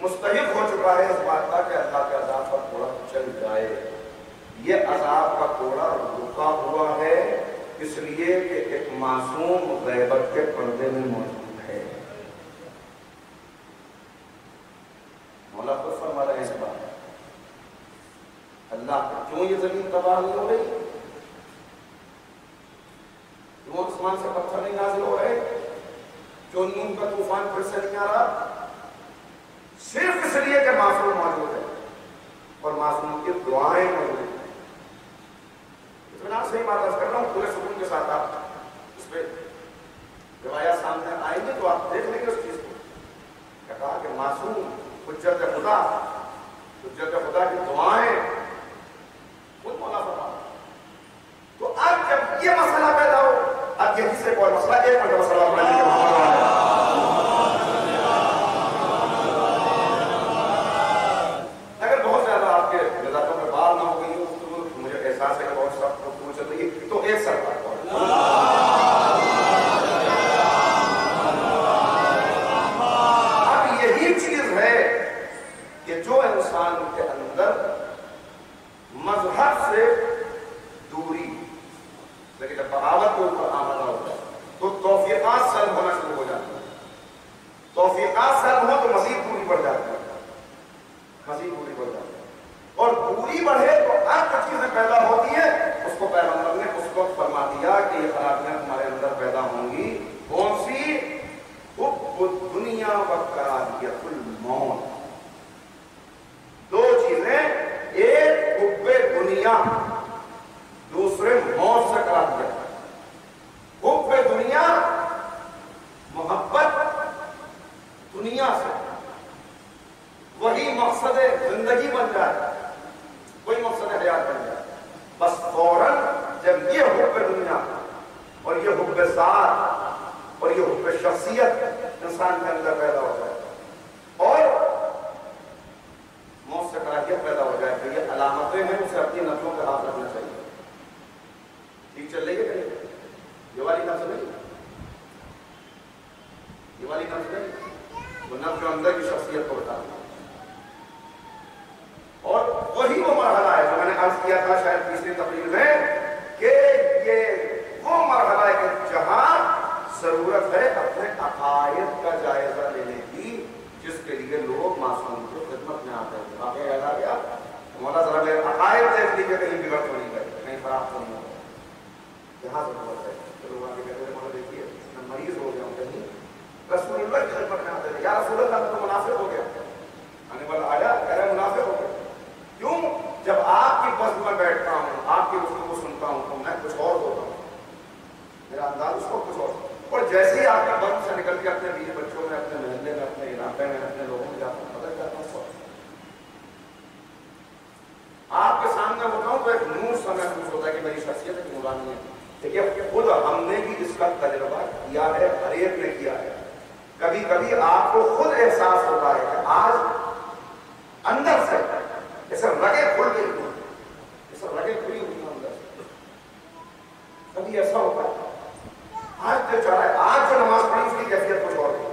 مستحق ہو چکا ہے اس بات کا کہ اللہ کے عذاب کا کوڑا چل جائے۔ یہ عذاب کا کوڑا رکا ہوا ہے اس لیے کہ ایک معصوم غیبت کے پردے میں موجود ہے۔ مولا خود فرما رہے ہیں اس بات، اللہ کیوں یہ زمین تباہ نہیں ہو رہی، کیوں آسمان سے پتھر نہیں نازل ہو رہے، کیوں نون کا طوفان پھر سے نہیں آ رہا؟ صرف اس لیے کہ معصوم موجود ہے اور معصوم کی دعائیں موجود ہیں۔ اطمینان سے ہی بات کر رہا ہوں، پورے سکون کے ساتھ آپ اس پہ روایات سامنے آئیں گے تو آپ دیکھ لیں گے اس چیز کو۔ کیا کہا کہ معصوم حجت خدا کی دعائیں خود مولا فرما۔ تو اب جب یہ مسئلہ پیدا ہو، اب یہی سے کوئی مسئلہ ایک منٹ مسئلہ اگر بہت زیادہ آپ کے نظروں میں بات نہ ہو گئی ہو، مجھے احساس ہے کہ بہت سخت گفتگو چل رہی ہے، تو ایک سر بات اب یہی چیز ہے کہ جو انسان کے اندر مذہب سے دوری، لیکن جب بغاوت کے اوپر آمدہ ہوتا ہے تو توفیقات سلب ہونا شروع ہو جاتی ہے، توفیقات سلب ہو تو مزید دوری بڑھ جاتی ہے، مزید دوری بڑھ جاتی ہے، اور دوری بڑھے تو اب جو چیزیں پیدا ہوتی ہیں اس کو پیغمبر نے اس وقت فرما دیا کہ یہ خرابیاں تمہارے اندر پیدا ہوں گی۔ کون سی؟ حب الدنیا و کراہیت الموت، دو چیزیں، ایک حب دنیا، دوسرے موت حب دنیا اور یہ حب ذات اور یہ حب شخصیت انسان کے اندر پیدا ہو جائے اور موت سے کراہیت پیدا ہو جائے تو یہ علامتیں ہیں، اسے اپنی نفسوں پہ ہاتھ رکھنا چاہیے. ٹھیک چل رہی ہے کہ یہ والی نفس نہیں، یہ والی نفس نہیں، وہ نفس جو اندر کی شخصیت کو بتا ہے. اور وہی وہ مرحلہ ہے جو میں نے عرض کیا تھا شاید تیسری تقریر میں کہ یہ وہ مرحلہ ہے کہ جہاں ضرورت ہے اپنے عقائد کا جائزہ لینے کی، جس کے لیے لوگ معصوم کی خدمت میں آتے ہیں. واقعہ یاد آ گیا، مولا ذرا میرے عقائد دیکھ لیجیے کہیں بگڑ تو نہیں گئے، کہیں خراب تو نہیں ہو گئے. یہاں ضرورت ہے تو لوگ آگے کہتے ہیں مولا دیکھیے میں مریض ہو گیا ہوں، کہیں رسول اللہ کی خدمت میں آتے تھے، یا رسول اللہ تو منافق ہو گیا. آنے والا آیا کہہ رہا ہے منافق ہو گیا. کیوں؟ جب آپ کی بس میں بیٹھتا ہوں، آپ کی گفتگو سنتا ہوں تو میں کچھ اور ہوتا ہوں، میرا انداز اس کو کچھ اور جیسے ہی آپ کے بس سے نکل کے اپنے بیوی بچوں میں، اپنے محلے میں، اپنے علاقے میں، اپنے لوگوں میں جاتا ہوں، بدل جاتا ہوں. آپ کے سامنے ہوتا ہوں تو ایک نور سا محسوس ہوتا ہے کہ میری شخصیت کی نورانی ہے. دیکھیے خود ہم نے بھی اس کا تجربہ کیا ہے، ہر ایک نے کیا ہے. کبھی کبھی آپ کو خود احساس ہوتا ہے کہ آج اندر سے جیسے رگیں کھل گئی ہوئی، جیسے رگیں کھلی ہوئی ہیں اندر سے. کبھی ایسا ہوتا ہے آج جو چاہ رہا ہے، آج جو نماز پڑھی اس کی کیفیت کچھ اور ہے،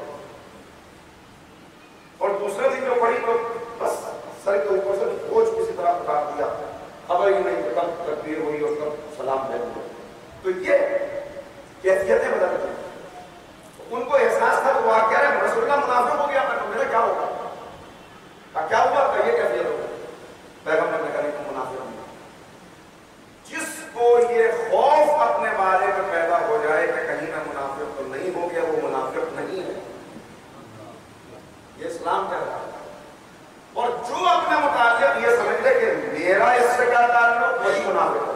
اور دوسرے دن جو پڑھی تو بس سر کے اوپر سے بوجھ کسی طرح اٹھا دیا، خبر ہی نہیں کہ کب تکبیر ہوئی اور کب سلام پھیر ہوا. تو یہ کیفیتیں بدل گئی. ان کو احساس تھا تو وہ کہہ رہے ہیں رسول اللہ منافق ہو گیا، میں میرا کیا ہوگا؟ کیا ہوا؟ کہ یہ کیفیت ہوگی. پیغمبر نے کہا نہیں منافق نہیں. جس کو یہ خوف اپنے بارے میں پیدا ہو جائے کہ کہیں میں منافق تو نہیں ہو گیا، وہ منافق نہیں ہے. یہ اسلام کہہ رہا ہے. اور جو اپنے متعلق یہ سمجھ لے کہ میرا اس سے کیا تعلق، وہی منافق ہے.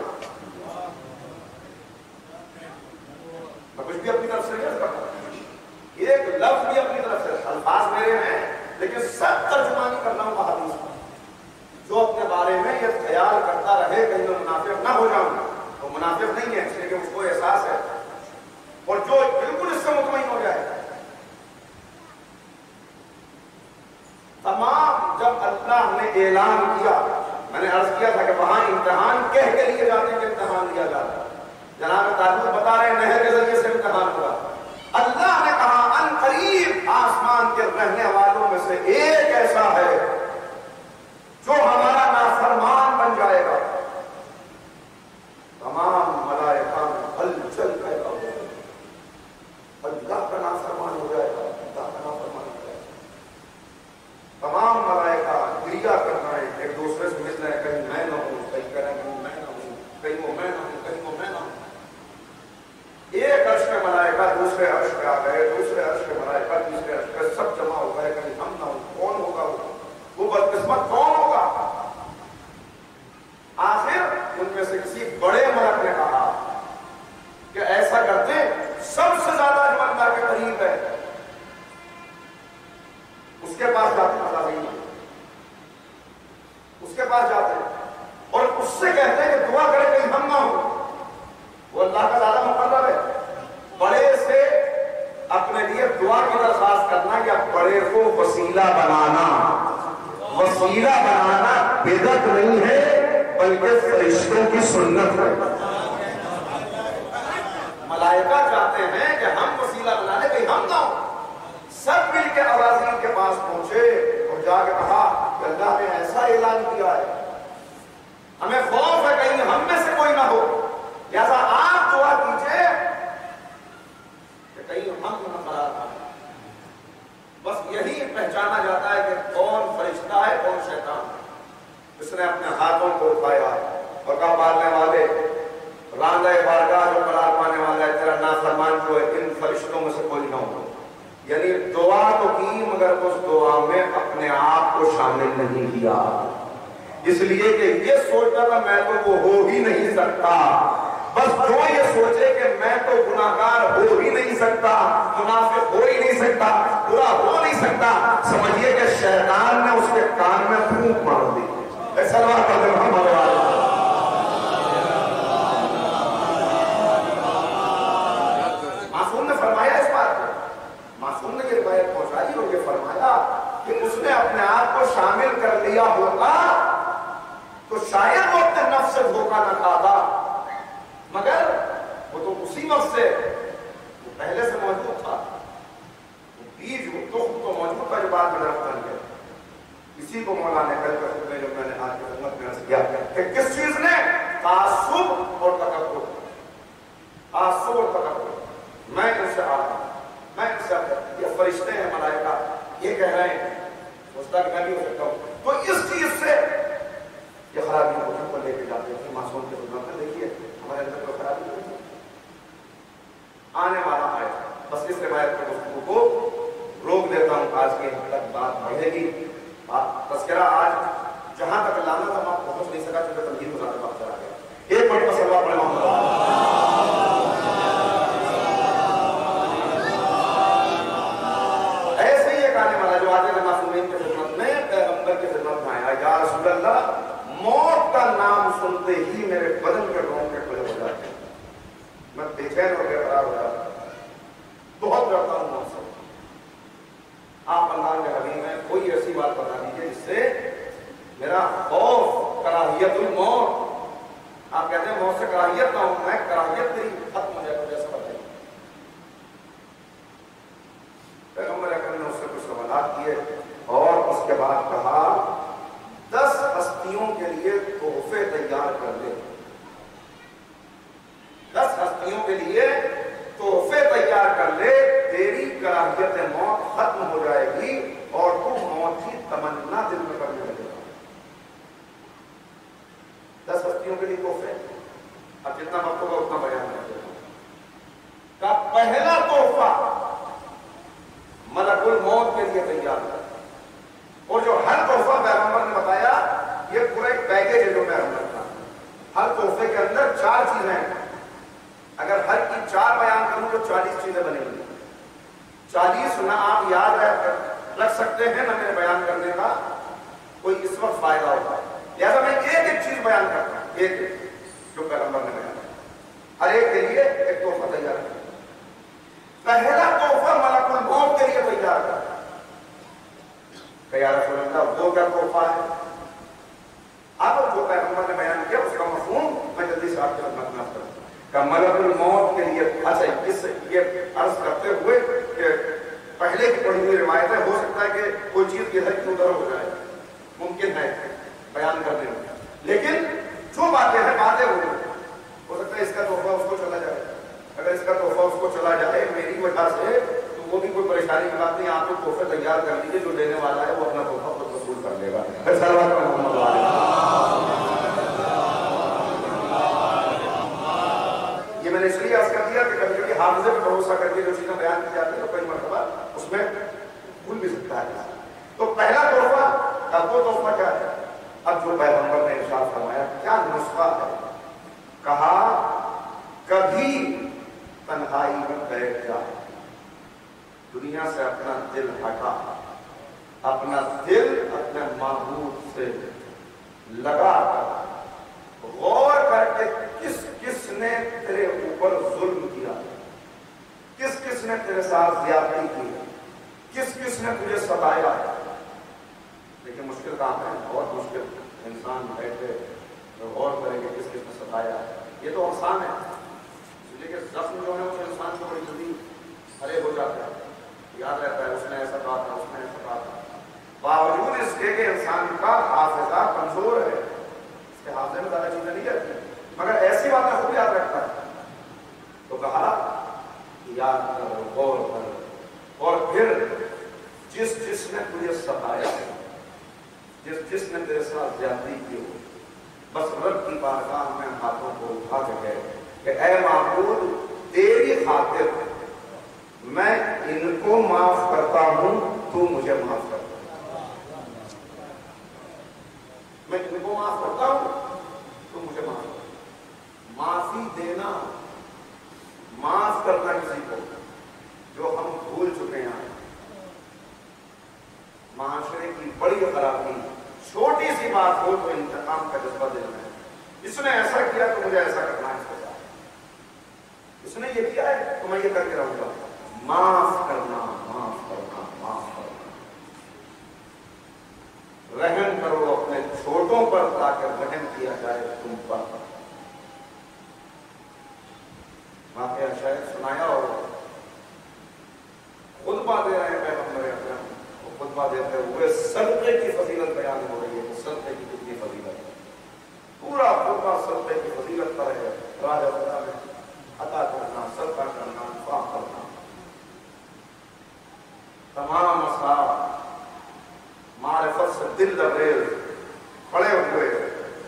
میں کچھ بھی اپنی طرف سے نہیں کرتا، ایک لفظ بھی اپنی طرف سے، الفاظ میرے ہیں لیکن سب ترجمانی کر رہا ہوں احادیث میں. جو اپنے بارے میں یہ خیال کرتا رہے کہیں میں منافق نہ ہو جاؤں تو منافق نہیں ہے، اس لیے کہ اس کو احساس ہے. اور جو بالکل اس سے مطمئن ہو جائے. تمام جب اللہ نے اعلان کیا، میں نے عرض کیا تھا کہ وہاں امتحان کہہ کے لیے جاتے ہیں کہ امتحان لیا جاتا ہے. جناب تعلق بتا رہے ہیں نہر کے ذریعے سے امتحان ہوا. اللہ نے کہا ان قریب آسمان کے رہنے والوں میں سے ایک ایسا ہے جو ہمارا نافرمان بن جائے گا. تمام ملائکہ میں ہلچل پیدا ہو جائے گا. اللہ کا نافرمان ہو جائے گا، اللہ کا نافرمان ہو جائے گا. تمام ملائکہ گریا کرنا ہے، ایک دوسرے سے مل رہے ہیں، کہیں میں نہ ہوں، کہیں کریں کہیں میں نہ ہوں، کہیں وہ میں نہ ہوں، کہیں وہ میں نہ ہوں. ایک عرش کے ملائکہ دوسرے عرش پہ آ گئے، دوسرے عرش کے ملائکہ تیسرے عرش پہ، سب جمع ہو گئے، کہیں ہم نہ ہوں. کون ہوگا وہ بدقسمت کون ہوگا؟ آخر ان میں سے کسی بڑے ملک نے کہا کہ ایسا کرتے سب سے زیادہ جو اللہ کے قریب ہے اس کے پاس جاتے ہیں، اس کے پاس جاتے ہیں اور اس سے کہتے ہیں کہ دعا کرے کہیں ہم نہ ہوں. وہ اللہ کا زیادہ مقرر ہے. بڑے سے اپنے لیے دعا کی درخواست کرنا یا بڑے کو وسیلہ بنانا، وسیلہ بنانا بدعت نہیں ہے بلکہ فرشتوں کی سنت ہے. ملائکہ چاہتے ہیں کہ ہم وسیلہ بنانے کہیں ہم نہ ہوں. سب مل کے عزازیل کے پاس پہنچے اور جا کے کہا کہ اللہ نے ایسا اعلان کیا ہے، ہمیں خوف ہے کہیں ہم میں سے کوئی نہ ہو، لہذا آپ دعا کیجئے کہ کہیں ہم نہ قرار پائیں. بس یہی پہچانا جاتا ہے کہ کون فرشتہ ہے کون شیطان ہے. اس نے اپنے ہاتھوں کو اٹھایا اور کہا پالنے والے راندہ بارگاہ جو قرار پانے والا ہے تیرا نافرمان جو ہے ان فرشتوں میں سے کوئی نہ ہو. یعنی دعا تو کی مگر اس دعا میں اپنے آپ کو شامل نہیں کیا، اس لیے کہ یہ سوچتا تھا میں تو وہ ہو ہی نہیں سکتا. بس جو یہ سوچے کہ میں تو گناہگار ہو ہی نہیں سکتا، منافق ہو ہی نہیں سکتا، برا ہو نہیں سکتا، سمجھیے کہ شیطان نے اس کے کان میں پھونک مار دی. ایسا بات کرتے محمد اسی وقت سے وہ پہلے سے موجود تھا، وہ بیج وہ تخم تو موجود تھا جو بعد میں درخت بن گیا۔ اسی کو مولا نے کل کر میں جو میں نے آج کی خدمت میں عرض کیا کہ کس چیز نے؟ تعصب اور تکبر، تعصب اور تکبر۔ میں ان سے آتا ہوں، میں ان سے آتا ہوں، یہ فرشتے ہیں ملائکہ یہ کہہ رہے ہیں، سوچتا کہ میں بھی ہو سکتا ہوں، تو اس چیز سے یہ خرابی کو لے کے جاتے ہیں معصوم کی خدمت میں۔ دیکھیے ہمارے اندر کوئی خرابی نہیں آنے والا ہے، بس اس روایت کی گفتگو کو روک دیتا ہوں، آج کی تک بات بڑھے گی۔ تذکرہ آج جہاں تک لانا تھا میں پہنچ نہیں سکا کیونکہ تمہید گزارنے وقت چلا گیا۔ ایک بڑی مسئلہ پڑے محمد ایسے ہی ایک آنے والا جو آتے تھے معصومین کی خدمت میں، پیغمبر کی خدمت میں آیا، یا رسول اللہ موت کا نام سنتے ہی میرے بدن کے رونگٹے کھڑے ہو جاتے ہیں، میں بے چین ہو گیا، خراب ہو جاتا ہوں، بہت ڈرتا ہوں موت سے۔ آپ اللہ کے حبیب میں کوئی ایسی بات بتا دیجیے جس سے میرا خوف کراہیت الموت، آپ کہتے ہیں موت سے کراہیت نہ ہو، میں کراہیت تیری ختم ہو جائے تو جیسا بتائیے۔ پیغمبر اکرم نے اس سے کچھ سوالات کیے اور اس کے بعد کہا 10 ہستیوں کے لیے تحفے تیار کر لے، 10 ہستیوں کے لیے تحفے تیار کر لے، تیری کراہیت موت ختم ہو جائے گی اور تو موت کی تمنا دل میں کرنے لگے گا۔ 10 ہستیوں کے لیے تحفے، اب جتنا وقت ہوگا اتنا بیان کر دیں کا پہلا تحفہ ملک الموت کے لیے تیار کر، اور جو ہر تحفہ پیغمبر نے بتایا یہ پورا ایک پیکیج ہے جو پیغمبر کا، ہر تحفے کے اندر 4 چیزیں ہیں، اگر ہر کی 4 بیان کروں تو 40 چیزیں بنے گی، 40 نہ آپ یاد رکھ سکتے ہیں نہ میرے بیان کرنے کا کوئی اس وقت فائدہ ہوتا ہے، لہٰذا میں ایک چیز بیان کرتا ہوں، ایک جو پیغمبر نے بیان کیا، ہر ایک کے لیے ایک تحفہ تیار کر۔ پہلا تحفہ ملک الموت کے لیے تیار کر کہ یا رسول اللہ وہ کیا تحفہ ہے؟ اب جو پیغمبر نے بیان کیا اس کا مفہوم میں جلدی سے آپ کی خدمت میں کروں کہ ملک الموت کے لیے، اچھا اس یہ عرض کرتے ہوئے کہ پہلے کی پڑھی ہوئی روایت ہے، ہو سکتا ہے کہ کوئی چیز ادھر کی ادھر ہو جائے، ممکن ہے بیان کرنے میں، لیکن جو باتیں ہیں باتیں ہو سکتا ہے اس کا تحفہ اس کو چلا جائے، اگر اس کا تحفہ اس کو چلا جائے میری وجہ سے تو وہ بھی کوئی پریشانی کی بات نہیں، آپ کو تحفے تیار کر لیجیے، جو لینے والا ہے وہ اپنا تحفہ خود وصول کر لے گا۔ یہ میں نے اس لیے عرض کر دیا کہ کبھی کبھی حافظے پہ بھروسہ کر کے جو چیزیں بیان کی جاتی ہیں تو کئی مرتبہ اس میں بھول بھی سکتا ہے۔ تو پہلا تحفہ، اب وہ تحفہ کیا ہے؟ اب جو پیغمبر نے ارشاد فرمایا کیا نسخہ ہے؟ کہا کبھی تنہائی میں بیٹھ جا، دنیا سے اپنا دل ہٹا، اپنا دل اپنے معبود سے لگا کر غور کر کے کس کس نے تیرے اوپر ظلم کیا، کس کس نے تیرے ساتھ زیادتی کی، کس کس نے تجھے ستایا۔ لیکن مشکل کام ہے، بہت مشکل، انسان بیٹھے غور کرے کہ کس کس نے ستایا، یہ تو آسان ہے، اس لیے کہ زخم جو ہے وہ انسان کو بڑی جلدی ہرے ہو جاتا ہے، یاد رہتا ہے اس نے ایسا کہا تھا، اس نے ایسا کہا تھا، باوجود اس کے کہ انسان کا حافظہ کمزور ہے، اس کے حافظے میں زیادہ چیزیں نہیں رہتی، مگر ایسی باتیں خوب یاد رکھتا ہے۔ تو کہا یاد کر، غور کر، اور پھر جس جس نے تجھے ستایا، جس جس نے تیرے ساتھ زیادتی کی ہو، بس رب کی بارگاہ میں ہاتھوں کو اٹھا کے کہے کہ اے معبود تیری خاطر میں ان کو معاف کرتا ہوں، تو مجھے معاف کر، میں ان کو معاف کرتا ہوں تو مجھے معاف کر۔ معافی دینا، معاف کرنا کسی کو جو ہم بھول چکے ہیں، معاشرے کی بڑی خرابی، چھوٹی سی بات ہو تو انتقام کا جذبہ دینا ہے، اس نے ایسا کیا تو مجھے ایسا کرنا ہے، اس نے یہ کیا ہے تو میں یہ کر کے رہوں گا۔ معاف کرنا، معاف کرنا، معاف کرنا، رحم کرو اپنے چھوٹوں پر تاکہ رحم کیا جائے تم پر۔ واقعہ شاید سنایا ہو، خطبہ دے رہے ہیں پیغمبر اکرم، وہ خطبہ دیتے ہوئے صدقے کی فضیلت بیان ہو رہی ہے کہ صدقے کی کتنی فضیلت ہے، پورا خطبہ صدقے کی فضیلت پر ہے، راج خدا میں عطا کرنا، صدقہ کرنا، انفاق کرنا۔ تمام اصحاب معرفت سے دل لبریز کھڑے ہوئے،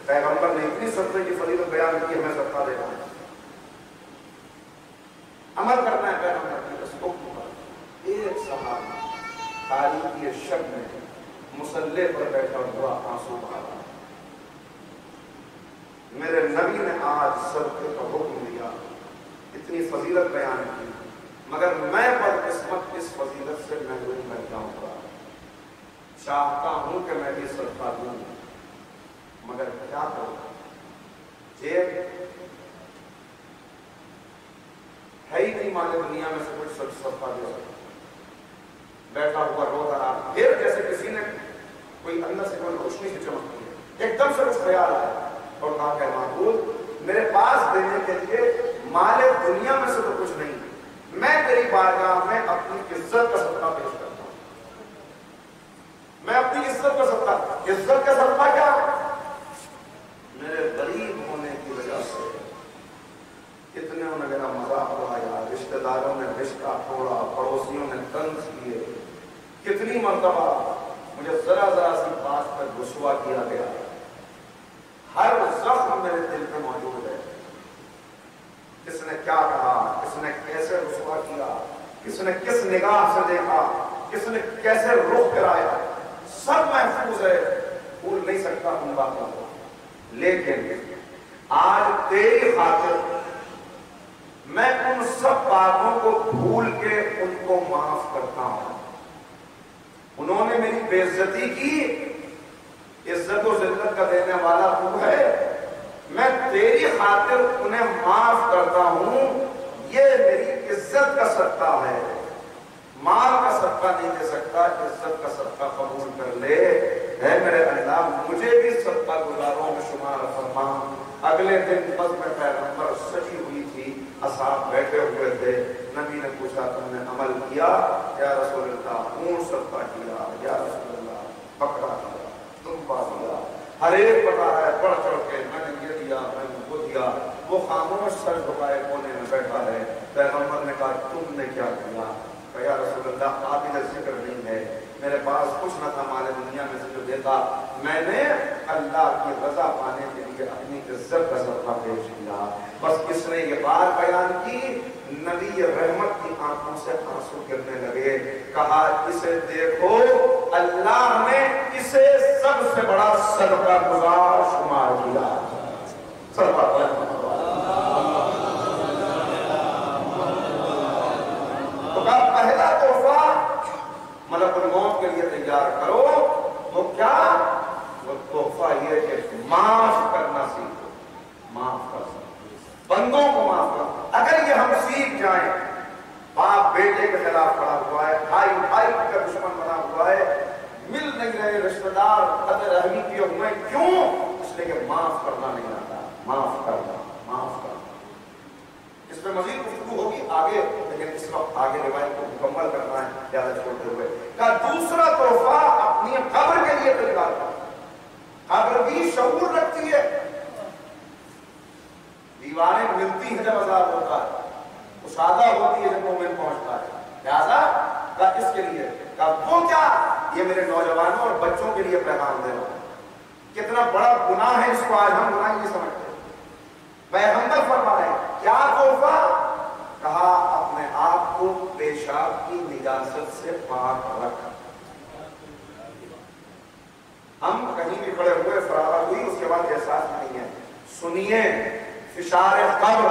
پیغمبر نے اتنی صدقے کی فضیلت بیان کی، ہمیں صدقہ دینا ہے، عمل کرنا ہے پیغمبر کی اس حکم پر۔ ایک صحابی تاریخی شب میں مصلی پر بیٹھا ہوا آنسو بہا رہا، میرے نبی نے آج صدقے کا حکم دیا، اتنی فضیلت بیان کی، مگر میں بدقسمت اس فضیلت سے محروم رہ جاؤں گا، چاہتا ہوں کہ میں بھی صدقہ دوں مگر کیا کروں، جیب ہے ہی نہیں مالے دنیا میں سے کچھ صدقہ دے سکتا، بیٹھا ہوا رو رہا، پھر جیسے کسی نے کوئی اندر سے کوئی روشنی سے چمکتی ہے، ایک دم سے کچھ خیال آیا اور کہا کہ معبود میرے پاس دینے کے لیے مال دنیا میں سے تو کچھ نہیں، میں تیری بارگاہ میں اپنی عزت کا صدقہ پیش کرتا ہوں، میں اپنی عزت کا صدقہ، عزت کا صدقہ کیا؟ میرے غریب ہونے کی وجہ سے کتنوں نے میرا مذاق اڑایا، رشتہ داروں نے رشتہ توڑا، پڑوسیوں نے طنز کیے، کتنی مرتبہ مجھے ذرا ذرا سی بات پر رسوا کیا گیا، ہر زخم میرے دل میں موجود ہے، کس نے کیا کہا، کس نے کیسے رسوا کیا، کس نے کس نگاہ سے دیکھا، کس نے کیسے رخ کرایا، سب محفوظ ہے، بھول نہیں سکتا ان باتوں کو، لیکن آج تیری خاطر میں ان سب باتوں کو بھول کے ان کو معاف کرتا ہوں، انہوں نے میری بے عزتی کی، عزت و ذلت کا دینے والا تو ہے، میں تیری خاطر انہیں معاف کرتا ہوں، یہ میری عزت کا صدقہ ہے، مال کا صدقہ نہیں دے سکتا، عزت کا صدقہ قبول کر لے، اے میرے اللہ مجھے بھی صدقہ گزاروں میں شمار فرما۔ اگلے دن بس میں پیغمبر سجی ہوئی تھی، اصحاب بیٹھے ہوئے تھے، نبی نے پوچھا تم نے عمل کیا؟ یا رسول اللہ اونٹ صدقہ کیا، یا رسول اللہ بکرا کیا، دمبا دیا، ہر ایک بتا رہا ہے بڑھ چڑھ کے میں نے یہ دیا، میں نے وہ دیا، وہ خاموش سر جھکائے کونے میں بیٹھا ہے، پیغمبر نے کہا تم نے کیا کیا؟ یا رسول اللہ قابل ذکر نہیں ہے، میرے پاس کچھ نہ تھا مال دنیا میں سے جو دیتا، میں نے اللہ کی رضا پانے کے لیے اپنی عزت کا صدقہ پیش کیا۔ بس کس نے یہ بات بیان کی، نبی رحمت کی آنکھوں سے آنسو گرنے لگے، کہا اسے دیکھو اللہ نے اسے سب سے بڑا صدقہ گزار شمار کیا، صدقہ پہلا تحفہ ملک الموت کے لیے تیار کرو، وہ کیا؟ وہ تحفہ یہ کہ معاف کرنا سیکھو، معاف کر سکو، بندوں کو معاف کرو۔ اگر یہ ہم سیکھ جائیں، باپ بیٹے کے خلاف کھڑا ہوا ہے، بھائی بھائی کا دشمن بنا ہوا ہے، مل نہیں رہے رشتہ دار، قدر رحمی کیے ہوئے، کیوں؟ اس لیے کہ معاف کرنا نہیں آتا، معاف کرنا، معاف کرنا۔ اس میں مزید گفتگو ہوگی آگے، لیکن اس وقت آگے روایت کو مکمل کرنا ہے زیادہ چھوڑتے ہوئے۔ کا دوسرا تحفہ اپنی قبر کے لیے تیار کرنا، قبر بھی شعور رکھتی ہے، دیواریں ملتی ہیں جب عذاب ہوتا ہے، کشادہ ہوتی ہے جب مومن پہنچتا ہے، لہذا کا اس کے لیے کا وہ کیا؟ یہ میرے نوجوانوں اور بچوں کے لیے پیغام دے رہا ہوں، کتنا بڑا گناہ ہے اس کو آج ہم گناہ نہیں سمجھتے۔ پیغمبر فرما رہے ہیں کیا تحفہ؟ کہا اپنے آپ کو پیشاب کی نجاست سے پاک رکھ۔ ہم کہیں بھی کھڑے ہوئے فراغت ہوئی، اس کے بعد احساس نہیں ہے، سنیے فشار قبر،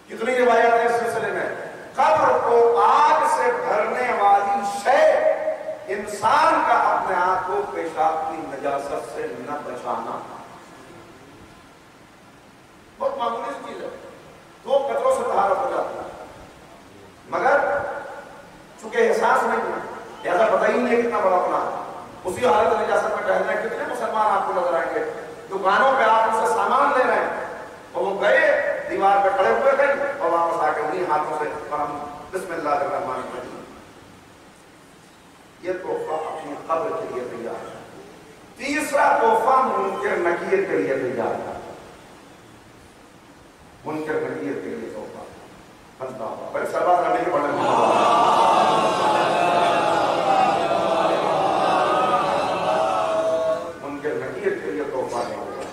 کتنی روایات ہیں اس سلسلے میں، قبر کو آگ سے بھرنے والی شے انسان کا اپنے آپ کو پیشاب کی نجاست سے نہ بچانا، بہت معمولی چیز ہے، 2 قطروں سے طہارت ہو جاتی ہے، مگر چونکہ احساس نہیں ہے لہذا پتہ ہی نہیں کتنا بڑا گناہ ہے۔ اسی حالت نجاست میں ٹہل رہے کتنے مسلمان آپ کو نظر آئیں گے، دکانوں پہ آپ ان سے سامان لے رہے ہیں اور وہ گئے دیوار پہ کھڑے ہوئے تھے اور واپس آ کے انہیں ہاتھوں سے اور ہم بسم اللہ الرحمن الرحیم. یہ تحفہ اپنی قبر کے لیے تیار ہے. تیسرا تحفہ منکر نکیر کے لیے تیار ہے. منکر نکیر کے لیے تحفہ. اللہ بڑے سربراہ کرنے کے پڑھنے منکر نکیر کے لیے تحفہ نہیں ہوگا.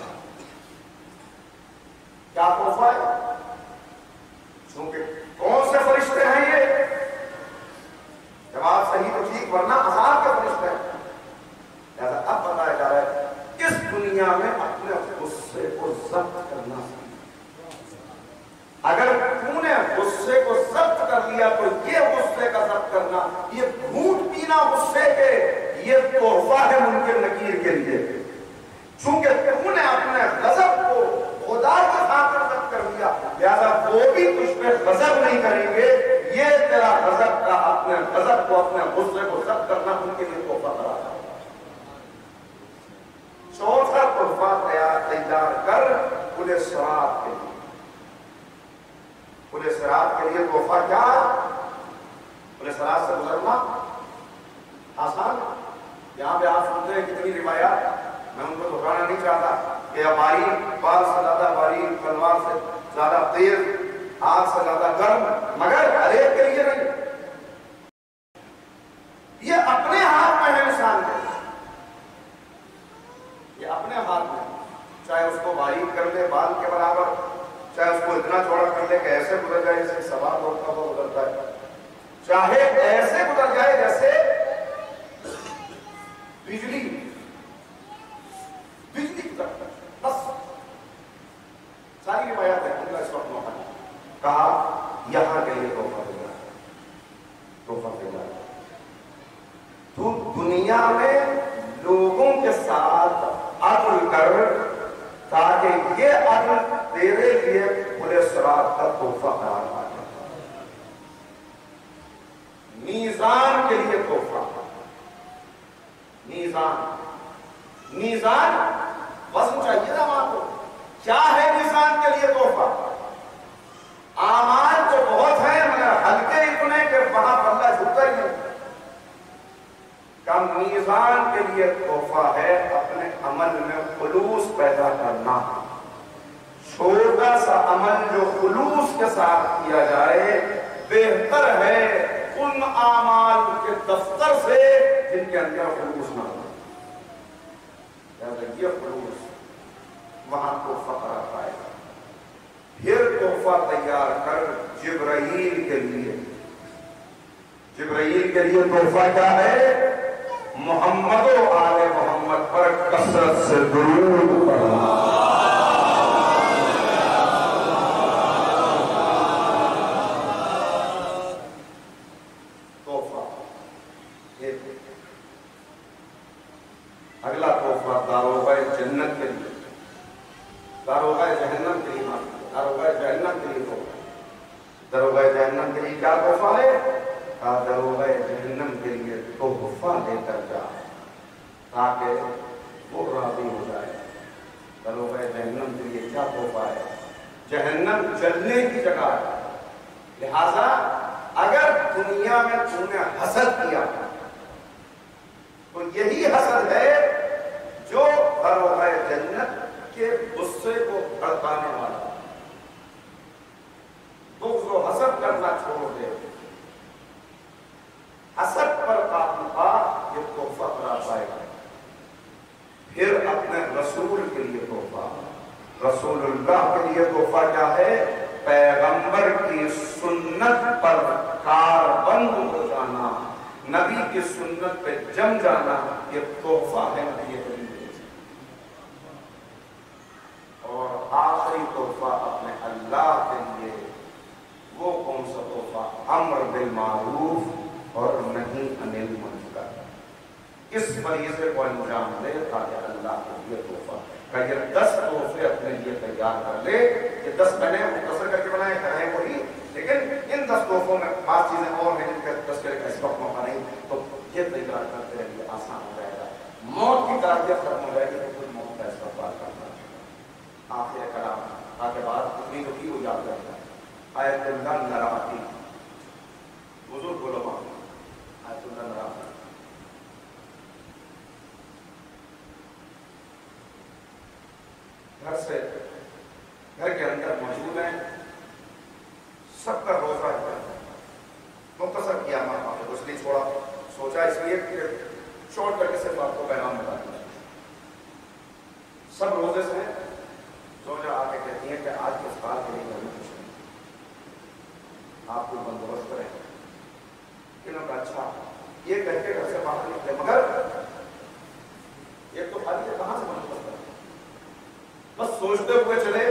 کیا تحفہ ہے؟ چونکہ کون سے فرشتے ہیں یہ؟ جواب صحیح تو ٹھیک ورنہ عذاب کے فرشتے ہیں. لہذا اب بتایا جا رہا ہے اس دنیا میں اپنے غصے کو ضبط کرنا. اگر تو نے غصے کو ضبط کر لیا تو یہ غصے کا ضبط کرنا، یہ گھونٹ پینا غصے کے، یہ تحفہ ہے منکر نکیر کے لیے. چونکہ تو نے اپنے غضب کو خدا کے خاطر ضبط کر لیا، لہذا وہ بھی تجھ پہ غضب نہیں کریں گے. یہ تیرا غضب کا اپنے غضب کو اپنے غصے کو ضبط کرنا ان کے لیے تحفہ کرا ہے. چوتھا تحفہ تیار کر پولیس صراط کے لیے. پولیس صراط کے لیے تحفہ کیا ہے؟ پولیس صراط سے گزرنا آسان. یہاں پہ آپ سنتے ہیں کتنی روایات، میں ان کو دہرانا نہیں چاہتا کہ باریک بال سے زیادہ باریک، تلوار سے زیادہ تیز، آگ سے زیادہ گرم، مگر ہر ایک کے لیے نہیں. یہ اپنے ہاتھ میں ہے نشان ہے. یہ اپنے ہاتھ میں، چاہے اس کو باریک کر لے بال کے برابر، چاہے اس کو اتنا چوڑا کر لے کہ ایسے گزر جائے جیسے سوار ہوتا ہوا گزرتا ہے، چاہے ایسے گزر جائے جیسے بجلی گزرتا ہے. بس ساری روایات ہے. ان کا اس وقت موقع کہا یہاں کے لیے تحفہ دیا، تحفہ دیا. تو دنیا میں لوگوں کے ساتھ عدل کر تاکہ یہ عدل تیرے لیے پولیس صراط کا تحفہ قرار پا جائے. میزان کے لیے تحفہ. میزان وزن چاہیے نا وہاں کو. کیا ہے میزان کے لیے تحفہ؟ اعمال تو بہت ہیں مگر ہلکے اتنے کہ وہاں پلہ جھکتا ہی نہیں. کا میزان کے لیے تحفہ ہے اپنے عمل میں خلوص پیدا کرنا. چھوٹا سا عمل جو خلوص کے ساتھ کیا جائے بہتر ہے ان اعمال کے دفتر سے جن کے اندر خلوص نہ ہو. یہ خلوص وہاں تحفہ قرار پائے گا. پھر تحفہ تیار کر جبرائیل کے لیے. جبرائیل کے لیے تحفہ کیا ہے؟ محمد و آل محمد پر کثرت سے درود پڑھنا. اگلا تحفہ داروغہ جنت کے لیے. داروغہ جہنم کے لیے داروغہ جہنم کے لیے تحفہ. داروغہ جہنم کے لیے کیا تحفہ ہے؟ داروغہ جہنم کے لیے تحفہ لے کر جا تاکہ وہ راضی ہو جائے. داروغہ جہنم کے لیے کیا تحفہ ہے؟ جہنم جلنے کی جگہ ہے. لہذا اگر دنیا میں تم نے حسد کیا تو یہی حسد ہے جو داروغہ جنت کے غصے کو بھڑکانے والا. بغض و حسد کرنا چھوڑ دے. حسد پر قابو پا یہ تحفہ قرار پائے گا. پھر اپنے رسول کے لیے تحفہ. رسول اللہ کے لیے تحفہ کیا ہے؟ پیغمبر کی سنت پر کاربند ہو جانا، نبی کی سنت پہ جم جانا. یہ تحفہ ہے نبی کریم. اور آخری تحفہ اپنے اللہ کے لیے وہ کون سا تحفہ؟ امر بالمعروف اور نہیں انل منکر. اس فریضے کو انجام دے تاکہ اللہ کے لیے تحفہ کہ یہ 10 تحفے اپنے لیے تیار کر لے. یہ 10 میں نے مختصر کر کے بنائے ہیں وہی، لیکن ان 10 تحفوں میں خاص چیزیں اور ہیں جن کے تذکرے کا اس وقت موقع نہیں. تو یہ تیار کرتے رہیے، آسان ہو جائے گا. موت کی کراہیت ختم ہو جائے گی تو خود موت کا استقبال کرنا. آخر کلام تاکہ بات اتنی جو کی وہ یاد رکھتا ہے. آیت اللہ نراتی بزرگ علماء آیت اللہ نراتی گھر کے اندر موجود ہیں, سب کا روزہ ہے. مختصر کیا ماں باپ اس لیے چھوڑا, سوچا اس لیے کہ شارٹ کر کے صرف آپ کو پیغام بتا دیا. سب روزے سے سوچا آ کے کہتی ہیں کہ آج کے سال کے لیے گھر میں کچھ نہیں, آپ کو بندوبست کریں. انہوں نے کہا اچھا, یہ کہہ کے گھر سے باہر نکلے, مگر ایک تو خالی ہے کہاں سے بندوبست کریں, بس سوچتے ہوئے چلے.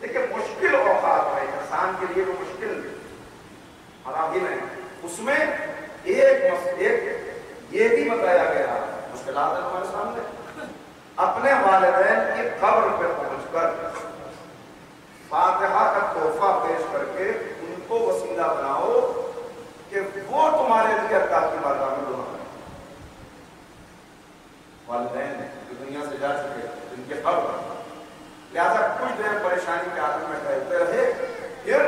لیکن مشکل اوقات ہے انسان کے لیے, وہ مشکل مراحل ہیں, اس میں ایک یہ بھی بتایا گیا مشکلات ہیں ہمارے سامنے. اپنے والدین کی قبر پہ پہنچ کر فاتحہ کا تحفہ پیش کر کے ان کو وسیلہ بناؤ کہ وہ تمہارے لیے اللہ کی بارگاہ میں دعا کریں. والدین جو دنیا سے جا چکے ان کے قبر, لہذا کچھ دیر پریشانی کے عالم میں رہتے رہے, پھر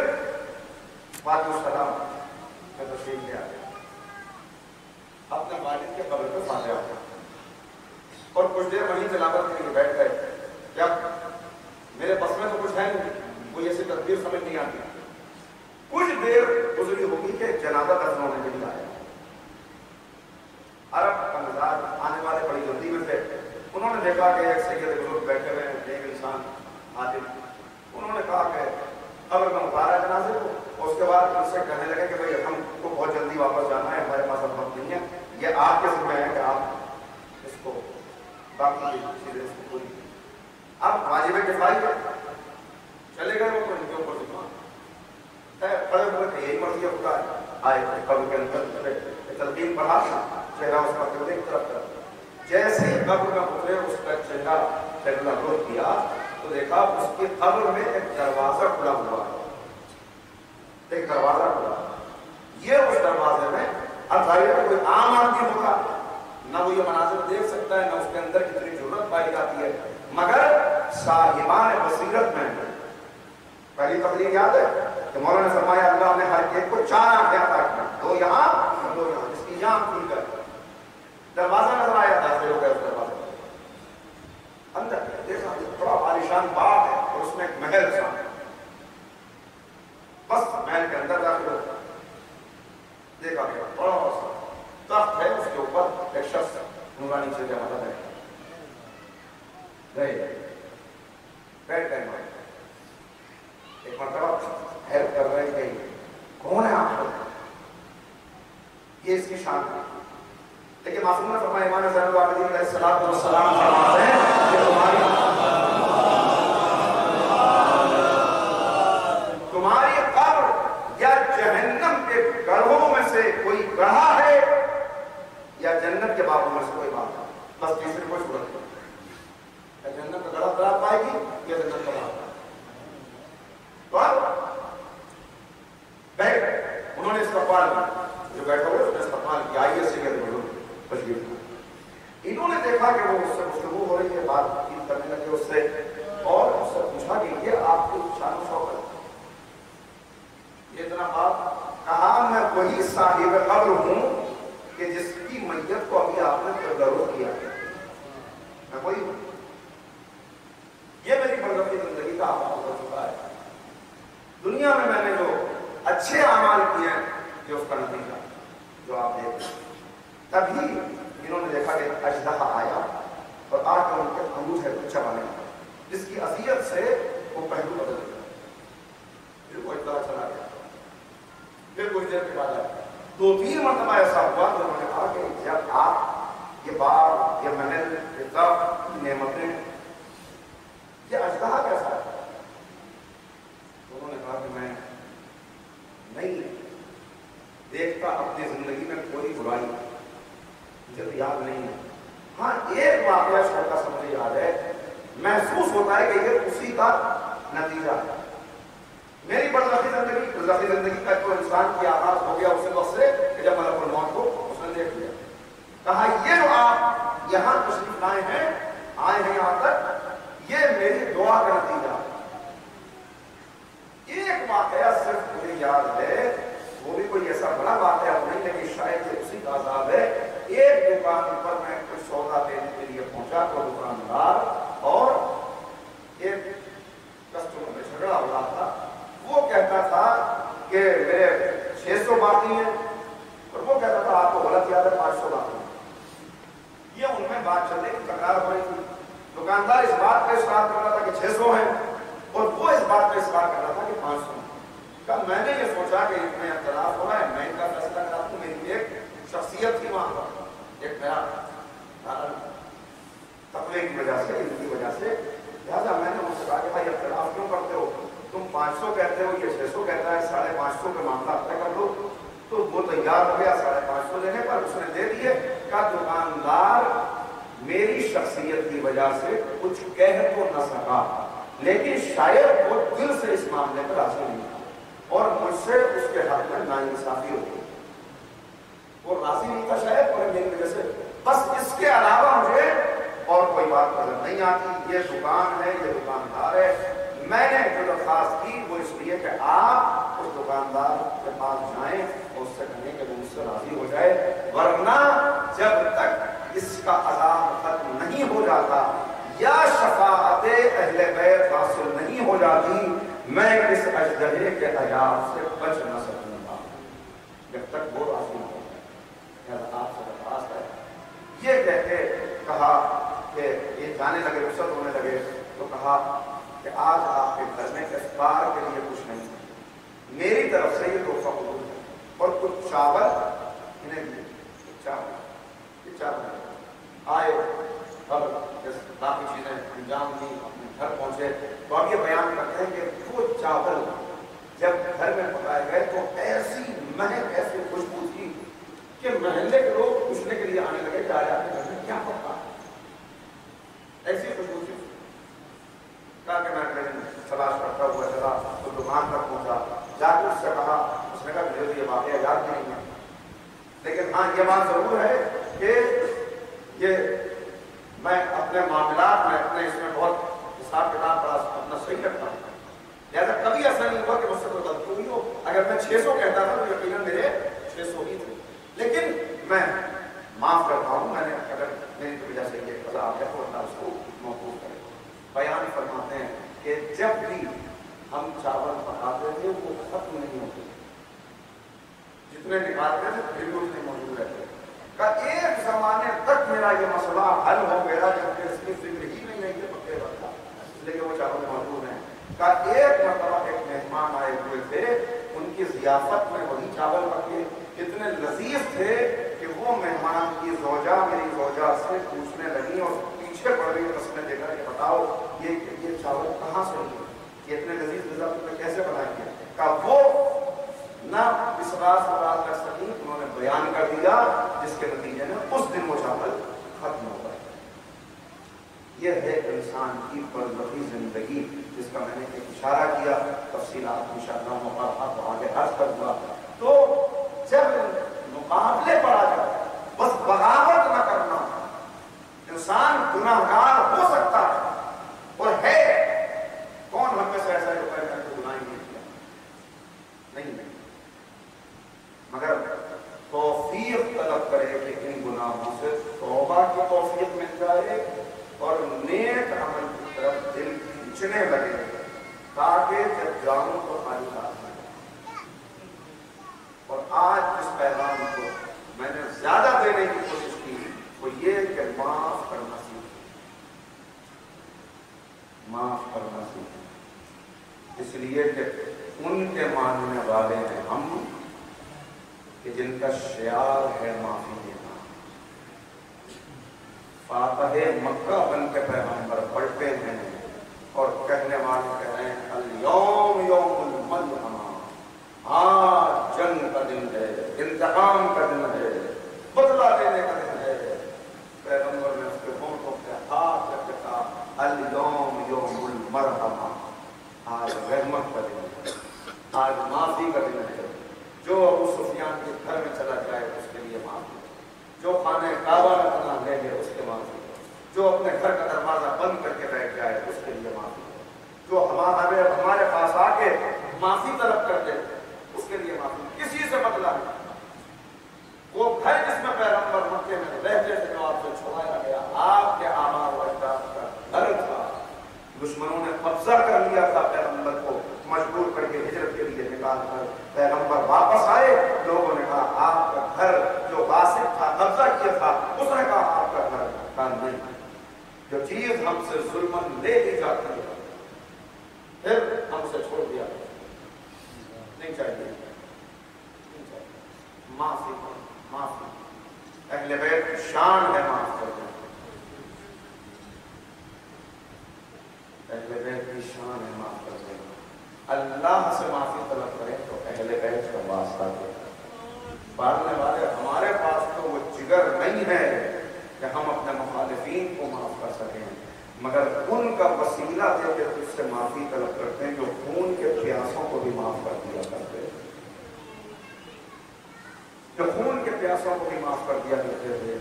وعلیکم السلام میں تشریف لے آئے, اپنے والد کے قبر پہ فاتحہ ہو اور کچھ دیر وہیں تلاوت کے لیے بیٹھ گئے. کیا میرے بس میں تو کچھ ہے نہیں, کوئی ایسی تدبیر سمجھ نہیں آتی. کچھ دیر گزری ہوگی کہ جنازہ دفن ہونے کے لیے آیا. عرب کا مزاج آنے والے بڑی جلدی میں تھے. انہوں نے دیکھا کہ ایک سید بزرگ بیٹھے ہوئے ہیں, ایک انسان عادل. انہوں نے کہا کہ قبر میں اتارا جنازے کو, اور اس کے بعد ان سے کہنے لگے کہ بھائی ہم کو بہت جلدی واپس جانا ہے, ہمارے پاس اب وقت نہیں ہے, یہ آپ کے ذمہ ہے کہ آپ اس کو باقی چیزیں اس کو پوری. اب واجب کفائی ہے, چلے گئے وہ تو ان کے اوپر ذمہ کھڑے ہوئے کہ یہی مرضی خدا ہے. آئے قبر کے اندر تلقین پڑھا, چہرہ اس کا قبلے کی طرف کر, جیسے ہی قبر میں اترے اس کا چہرہ قبلہ رخ کیا تو دیکھا اس کی قبر میں ایک دروازہ کھلا ہوا ہے. ایک دروازہ کھلا, یہ اس دروازے میں اب ظاہر ہے کوئی عام آدمی ہوگا نہ وہ یہ مناظر دیکھ سکتا ہے, نہ اس کے اندر کتنی ضرورت پائی جاتی ہے, مگر صاحبان بصیرت میں پہلی تقریر یاد ہے کہ مولانا نے فرمایا اللہ نے ہر ایک کو 4 آنکھیں عطا کی, 2 یہاں 2 یہاں, جس کی یہاں کھل کر دروازہ نظر آیا, داخل ہو گئے اس دروازے اندر. دیکھا بڑا عالیشان باغ ہے اور اس میں ایک محل تھا. بس محل کے اندر داخل ہو دیکھا گیا بڑا سا تخت ہے, اس کے اوپر ایک شخص نورانی چیزیں مدد ہے. گئے بیٹھ گئے, ایک مرتبہ ہیلپ کر رہے کہ کون ہے آپ, یہ اس کی شان ہے. لیکن معصوم نے فرمایا امام زین العابدین علیہ الصلوۃ والسلام فرماتے ہیں کہ تمہاری قبر یا جہنم کے گڑھوں میں سے کوئی گڑھا ہے یا جنت کے باغوں میں سے کوئی باغ ہے, بس تیسری کوئی صورت نہیں. یا جنت کا گڑھا قرار پائے گی یا جنت کا باغ. انہوں نے استقبال جو بیٹھا ہوئے اس نے استقبال کیا, آئیے سے انہوں نے دیکھا کہ وہ اس سے گفتگو ہو رہی ہے, بات چیت کرنے لگے اس سے, اور اس سے پوچھا کہ یہ آپ کی شان و شوکت, یہ اتنا بات کہا میں وہی صاحب قبر ہوں کہ جس کی میت کو ابھی آپ نے تدرس کیا, میں وہی ہوں. یہ میری برزخی زندگی کا آغاز ہو چکا ہے. دنیا میں نے جو اچھے اعمال کیے ہیں یہ اس کا نتیجہ جو آپ دیکھ رہے ہیں. تبھی انہوں نے دیکھا کہ اژدہا آیا اور آ کر ان کے انگوٹھے کو چبانے لگا, جس کی اذیت سے وہ پہلو بدل گیا. پھر وہ اطلاع چلا گیا. پھر کچھ دیر کے بعد آیا 2-3 مرتبہ ایسا ہوا تو انہوں نے کہا کہ جب آپ یہ باغ, یہ محل, یہ درخت, نعمتیں, یہ اژدہا کیسا ہے؟ تو انہوں نے کہا کہ میں نہیں دیکھتا اپنی زندگی میں کوئی برائی, مجھے تو یاد نہیں ہے. ہاں ایک واقعہ چھوٹا سا مجھے یاد ہے, محسوس ہوتا ہے کہ یہ اسی کا نتیجہ ہے. میری برزخی زندگی کا جو انسان کی آغاز ہو گیا اسی وقت سے کہ جب ملک الموت کو اس نے دیکھ لیا, کہا یہ جو آپ یہاں تشریف لائے ہیں, آئے ہیں یہاں تک, یہ میری دعا کا نتیجہ ہے. واقعہ صرف مجھے یاد ہے، وہ بھی کوئی ایسا بڑا واقعہ نہیں لیکن شاید یہ اسی کا عذاب ہے۔ ایک دکان پر میں کچھ سودا دینے کے لیے پہنچا تو دکاندار اور ایک کسٹمر میں جھگڑا ہو رہا تھا۔ وہ کہتا تھا کہ میرے 600 باقی ہیں اور وہ کہتا تھا آپ کو غلط یاد ہے 500 باقی ہیں۔ یہ ان میں بات چل رہی تھی، تکرار ہو رہی تھی۔ دکاندار اس بات پہ اصرار کر رہا تھا کہ 600 ہیں اور وہ اس بات پہ اصرار کر رہا تھا کہ 500 ہیں۔ کل میں نے یہ سوچا کہ اس میں اختلاف ہو رہا ہے، میں ان کا فیصلہ کرا ہوں۔ میری ایک شخصیت تھی وہاں پر، ایک میرا تقوی کی وجہ سے، ان کی وجہ سے، لہٰذا میں نے ان سے کہا کہ بھائی اختلاف کیوں کرتے ہو؟ تم 500 کہتے ہو، یہ 600 کہتا ہے، 550 پہ معاملہ طے کر دو۔ تو وہ تیار ہو گیا 550 لینے پر، اس نے دے دیے۔ کا دکاندار میری شخصیت کی وجہ سے کچھ کہہ تو نہ سکا، لیکن شاید وہ دل سے اس معاملے پر راضی نہیں تھا اور مجھ سے اس کے حق میں ناانصافی ہوتی۔ وہ راضی نہیں تھا شاید، اور میری وجہ سے بس اس کے علاوہ مجھے اور کوئی بات نظر نہیں آتی۔ یہ دکان ہے، یہ دکاندار ہے۔ میں نے جو درخواست کی وہ اس لیے کہ آپ اس دکاندار کے پاس جائیں اور اس سے کہنے کہ وہ مجھ سے راضی ہو جائے، ورنہ جب تک اس کا عذاب ختم نہیں ہو جاتا یا شفاعت اہل بیت حاصل نہیں ہو جاتی، میں اس اژدہے کے عذاب سے بچ نہ سکوں گا جب تک وہ راضی نہ ہو جائے۔ آپ سے درخواست ہے۔ یہ کہہ کے کہا کہ یہ جانے لگے، رخصت ہونے لگے، تو کہا کہ آج آپ کے گھر میں افطار کے لیے کچھ نہیں ہے، میری طرف سے یہ تحفہ قبول ہے اور کچھ چاول انہیں دیے۔ چاول آئے اور باقی چیزیں انجام دی، اپنے گھر پہنچے۔ تو اب یہ بیان کرتے ہیں کہ وہ چاول جب گھر میں پکائے گئے تو ایسی مہک، ایسی خوشبو تھی کہ محلے کے لوگ پوچھنے کے لیے آنے لگے کہ آج آپ کے گھر میں کیا پکا؟ ایسی خوشبو تھی۔ کہا کہ میں اگلے دن تلاش کرتا ہوا چلا تو دکان پر پہنچا، جا کے اس سے کہا، اس نے کہا مجھے تو یہ واقعہ یاد نہیں ہے، لیکن ہاں یہ بات ضرور ہے کہ یہ میں اپنے معاملات میں اپنے اس میں بہت حساب کتاب بڑا اپنا صحیح رکھتا ہوں، لہٰذا کبھی ایسا نہیں ہوا کہ مجھ سے کوئی غلطی ہوئی ہو۔ اگر میں 600 کہتا تھا تو یقیناً میرے 600 ہی تھے، لیکن میں معاف کرتا ہوں۔ میں نے اگر میری وجہ سے یہ عذاب ہے تو اللہ اس کو موقوف کرے۔ بیان فرماتے ہیں کہ جب بھی ہم چاول پکاتے تھے وہ ختم نہیں ہوتے، جتنے نکالتے تھے پھر بھی اتنے موجود رہتے۔ کا ایک زمانے تک میرا یہ مسئلہ حل ہو گیا جب کہ اس کی فکر ہی نہیں ہے کہ پکے بنتا، اس لیے کہ وہ چاول موجود ہیں۔ کا ایک مرتبہ ایک مہمان آئے ہوئے تھے، ان کی ضیافت میں وہی چاول پکے، اتنے لذیذ تھے کہ وہ مہمان کی زوجہ میری زوجہ سے پوچھنے لگی اور پیچھے پڑ گئی رس میں دے کر کہ بتاؤ یہ چاول کہاں سے لیے، یہ اتنے لذیذ غذا تم نے کیسے بنائیں گے؟ کہ وہ نہ وشواس سوال کر سکی، انہوں نے بیان کر دیا، جس کے نتیجے میں اس دن وہ چاول ختم ہو گئے۔ یہ ہے انسان کی برزخی زندگی جس کا میں نے ایک اشارہ کیا، تفصیلات انشاءاللہ موقع آپ آگے عرض کر دوں۔ تو جب مقابلے پر آ جائے بس بغاوت نہ کرنا، انسان گناہگار ہو سکتا ہے اور ہے، کون ہم میں سے ایسا جو کہ میں نے گناہ نہیں کیا، نہیں، مگر توفیق طلب کرے کہ ان گناہوں سے توبہ کی توفیق مل جائے اور نیک عمل کی طرف دل کھینچنے لگے تاکہ جب جاؤں تو خالی ہاتھ نہ۔ اور آج اس پیغام کو میں نے زیادہ دینے کی کوشش کی وہ یہ کہ معاف کرنا سیکھیں، معاف کرنا سیکھیں، اس لیے کہ ان کے ماننے والے ہیں ہم کہ جن کا شعار ہے معافی دینا۔ فاتح مکہ بن کے پیغمبر پڑھتے ہیں اور کہنے والے کہہ رہے ہیں الیوم یوم الملحمہ، آج جنگ کا دن ہے، انتقام کا دن ہے، بدلہ لینے کا دن ہے۔ پیغمبر نے اس کے ہونٹوں پہ ہاتھ رکھ کے کہا الیوم یوم المرحمہ، آج رحمت کا دن ہے، آج معافی کا دن ہے۔ جو ابو سفیان کے گھر میں چلا جائے اس کے لیے معافی، جو خانہ کعبہ میں پناہ لے لے اس کے معافی، جو اپنے گھر کا دروازہ بند کر کے بیٹھ جائے اس کے لیے معافی، جو ہمارے پاس آ کے معافی طلب کرتے اس کے لیے معافی، کسی سے بدلا نہیں۔ وہ گھر جس میں پیغمبر مکے میں رہتے تھے جو آپ سے چھوڑایا گیا، آپ کے آباء و اجداد کا گھر تھا، دشمنوں نے قبضہ کر لیا تھا پیغمبر کو، مجبور کر کے ہجرت کے لیے نکال کر پیغمبر واپس آئے، لوگوں نے کہا آپ کا گھر جو غاصب تھا، قبضہ کیا تھا، اس نے کہا آپ کا گھر کا نہیں، جو چیز ہم سے ظلمن لے لی جاتی ہے پھر ہم سے چھوڑ دیا نہیں چاہیے، معافی معافی اہل بیت کی شان ہے معاف کر دیں، اہل بیت کی شان ہے معاف کر دیں، اللہ سے معافی طلب کریں تو اہل بیت کا واسطہ دے، پالنے والے ہمارے پاس تو وہ جگر نہیں ہے کہ ہم اپنے مخالفین کو معاف کر سکیں، مگر ان کا وسیلہ دے کے اس سے معافی طلب کرتے ہیں جو خون کے پیاسوں کو بھی معاف کر دیا کرتے ہیں، جو خون کے پیاسوں کو بھی معاف کر دیا کرتے تھے۔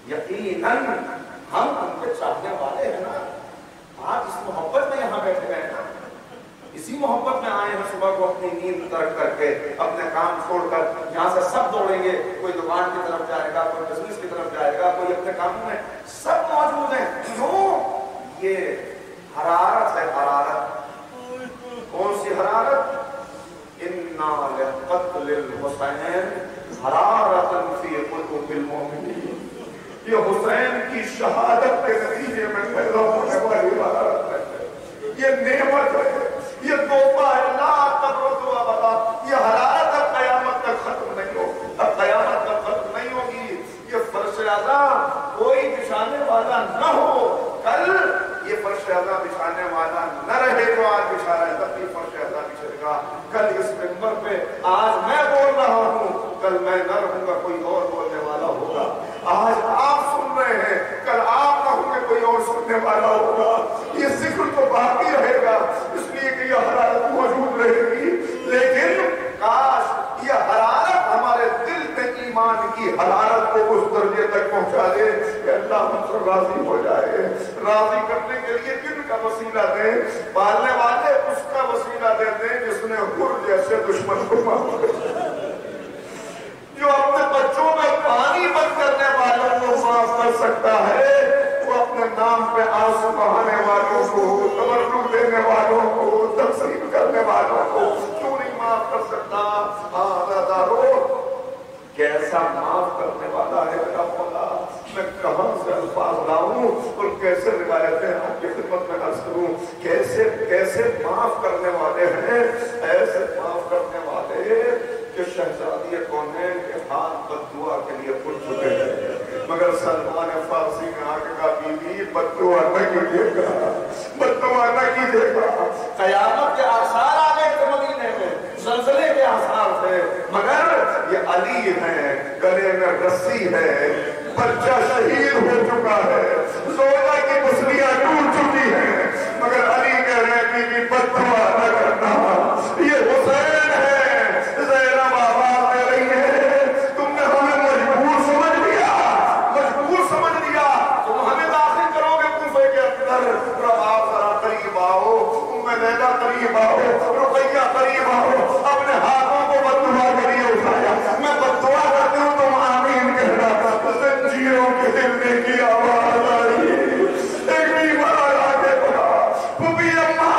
یقیناً ہم ان کے چاہنے والے ہیں نا، آج اس محبت میں یہاں بیٹھے ہیں نا، اسی محبت میں آئے ہیں، صبح کو اپنی نیند ترک کر کے اپنے کام چھوڑ کر یہاں سے سب دوڑیں گے، کوئی دکان کی طرف جائے گا، کوئی بزنس کی طرف جائے گا، کوئی اپنے کاموں میں، سب موجود ہیں، کیوں؟ یہ حرارت ہے، حرارت، کون سی حرارت؟ اِنَّا لِقَتْلِ الْحُسَيْنِ حرارتاً فی قلوب المؤمنین، یہ حسین کی شہادت کے نتیجے میں پیدا ہونے والی حرارت ہے، یہ نعمت ہے، یہ تحفہ ہے، لا تبردوا ابدا، یہ حرارت اب قیامت تک ختم نہیں ہوگی، اب قیامت تک ختم نہیں ہوگی، یہ فرش اعظم کوئی بچھانے والا نہ ہو، کل یہ فرش اعظم بچھانے والا نہ رہے جو آج بچھا رہے، تب بھی فرش اعظم بچھے گا، کل اس منبر پہ آج میں بول رہا ہوں، کل میں نہ رہوں گا، کوئی اور بولنے والا ہوگا، آج آپ سن رہے ہیں، کل آپ نہ ہوں گے، کوئی اور سننے والا ہوگا، یہ ذکر تو باقی رہے گا، اس لیے کہ یہ حرارت موجود رہے گی، لیکن کاش یہ حرارت ہمارے دل میں ایمان کی حرارت کو اس درجے تک پہنچا دے کہ اللہ ہم سے راضی ہو جائے، راضی کرنے کے لیے کن کا وسیلہ دیں؟ پالنے والے اس کا وسیلہ دیتے ہیں جس نے حر جیسے دشمن کو معاف کیا، جو اپنے بچوں میں پانی بند کرنے والوں کو معاف کر سکتا ہے، وہ اپنے نام پہ آنسو بہانے والوں کو، تبرک دینے والوں کو، تقسیم کرنے والوں کو کیوں نہیں معاف کر سکتا؟ دارو کیسا معاف کرنے والا ہے میرا مولا، میں کہاں سے الفاظ لاؤں اور کیسے روایتیں آپ کی خدمت میں عرض کروں، کیسے کیسے معاف کرنے والے ہیں، ایسے معاف کرنے والے کہ شہزادی کونین کے ہاتھ بد دعا کے لیے پھٹ چکے ہیں، مگر سلمان فارسی نے آ کے کہا بیوی بد دعا نہ کیجیے گا، بد دعا نہ کیجیے گا، قیامت کے آثار آ گئے تھے مدینے میں، زلزلے کے آثار تھے، مگر یہ علی ہیں، گلے میں رسی ہے، بچہ شہید ہو چکا ہے، زوجہ کی بسریاں ٹوٹ چکی ہیں، مگر علی کہہ رہے ہیں بیوی بد دعا نہ کرنا، یہ حسین ہے، زینب آواز دے رہی ہے، تم نے ہمیں مجبور سمجھ لیا، تم ہمیں داخل کرو گے کوفے کے اندر، آپ ذرا قریب آؤ، لیلا قریب آؤ، رقیہ قریب آؤ، اپنے ہاتھوں کو بد دعا کے لیے اٹھایا، میں بد دعا کرتی ہوں تم آمین کہنا، زنجیروں کے ہلنے کی آواز آئی، ایک بیمار آگے بڑھا، پھوپھی اماں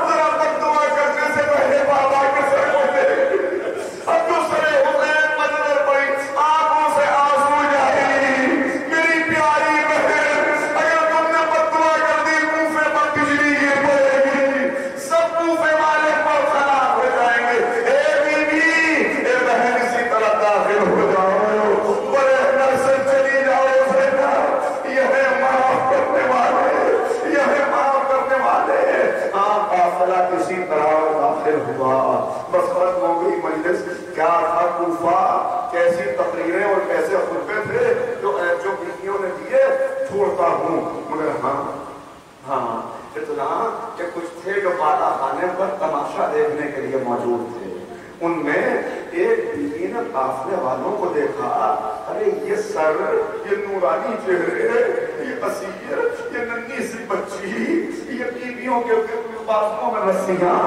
ذرا بد دعا کرنے سے پہلے بابا کے سر کو دیکھ، اب جو سرے حسین پر نظر پڑی، آنکھوں سے آنسو جاری، میری پیاری بہن، اگر تم نے بد دعا کر دی کوفے پر بجلی گر پڑے گی، سب کوفے والے پر خراب ہو جائیں گے، اے بیوی، اے بہن اسی طرح داخل ہو جاؤ، بڑے گھر سے چلی جاؤ، یہ ہے معاف کرنے والے، یہ ہے معاف کرنے والے، قافلہ کسی طرح داخل ہوا، بس ختم ہو گئی مجلس، کیا تھا کوفہ، کیسی تقریریں اور کیسے خطبے تھے جو بیویوں نے دیے، چھوڑتا ہوں، مگر ہاں اتنا کہ کچھ تھے جو بالا خانے پر تماشا دیکھنے کے لیے موجود تھے، ان میں ایک بیوی نے قافلے والوں کو دیکھا، ارے یہ سر، یہ نورانی چہرے، یہ اسیر، یہ ننھی سی بچی، یہ بیویوں کے بازوؤں میں رسیاں.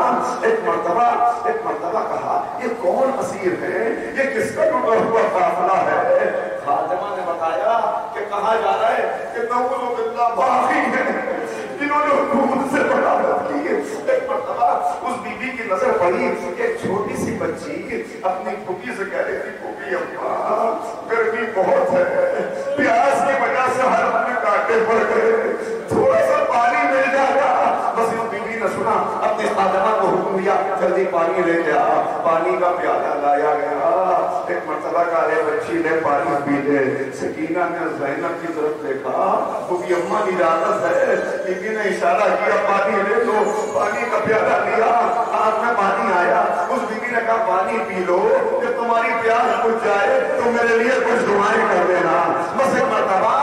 ایک مرتبہ کہا یہ کون اسیر ہے, یہ کس کا ٹوٹا ہوا قافلہ ہے؟ خادمہ نے بتایا کہ کہا جا رہا ہے کہ نعوذ باللہ باغی ہے, انہوں نے حکومت سے بغاوت کی. ایک مرتبہ اس بی بی کی نظر پڑی, ایک چھوٹی سی بچی اپنی پھوپھی سے کہہ رہی تھی, پھوپھی اماں گرمی بہت ہے, پیاس کی وجہ سے ہر اپنے کانٹے پڑ گئے, تھوڑا سا پانی مل جائے گا. بس اس بی بی نے سنا, اپنے خادمہ کو حکم دیا جلدی پانی لے کے آ. پانی کا پیالہ لایا گیا. ایک مرتبہ کالے بچی نے پانی پی لے. سکینہ نے زینب کی طرف دیکھا, پھوپھی اماں کی اجازت ہے. بی بی نے اشارہ کیا پانی لے لو. پانی کا پیالہ لیا, ہاتھ میں پانی آیا. اس بی بی نے کہا پانی پی لو, کہ تمہاری پیاس بجھ جائے تو میرے لیے کچھ دعائیں کر دینا. بس ایک مرتبہ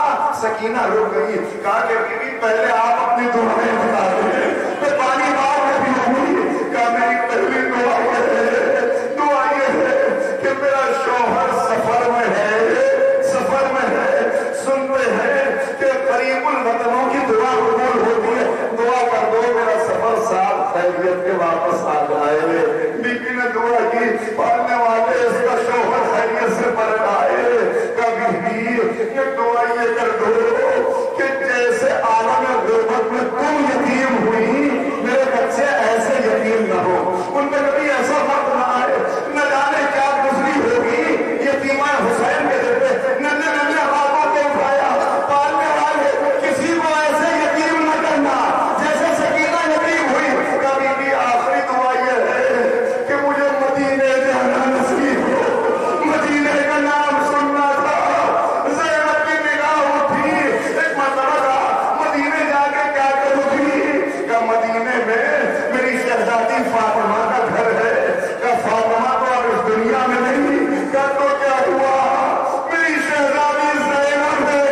سکینہ رک گئی, کہا کہ بی بی پہلے آپ اپنی دعائیں بتا دیں, میں پانی بعد میں پیوں گی. کہا میری پہلی دعا یہ ہے کہ میرا شوہر سفر میں ہے, سنتے ہیں کہ قریب الوطنوں کی دعا قبول ہوتی ہے, دعا کر دو میرا سفر صاف خیریت کے واپس آ جائے. بی بی نے دعا کی, پڑھنے والے اس کا شوہر خیریت سے پلٹ آئے. کبھی بھی یہ دعا یہ کر دو کہ جیسے عالم غربت میں تم یتیم ہوئی, میرے بچے ایسے یتیم نہ ہو, ان میں کبھی ایسا وقت نہ آئے. نہ جانے کیا گزری ہوگی یتیمہ حسین کے جیسے ننے ہاتھوں کو اٹھایا. پالنے والے کسی کو ایسے یتیم نہ کرنا جیسے سکینہ یتیم ہوئی. کبھی بھی آخری دعا یہ ہے کہ مجھے مدینے جانا نصیب ہو, مدینے کا نام سننا تھا. زینب کی نگاہ اٹھی, ایک مرتبہ مدینے جا کے کیا کروں گی؟ کہ مدینے میں میری شہزادی فاطمہ کا گھر ہے. کہ فاطمہ تو اب اس دنیا میں نہیں. کہ تو کیا ہوا, میری شہزادی زینب ہے,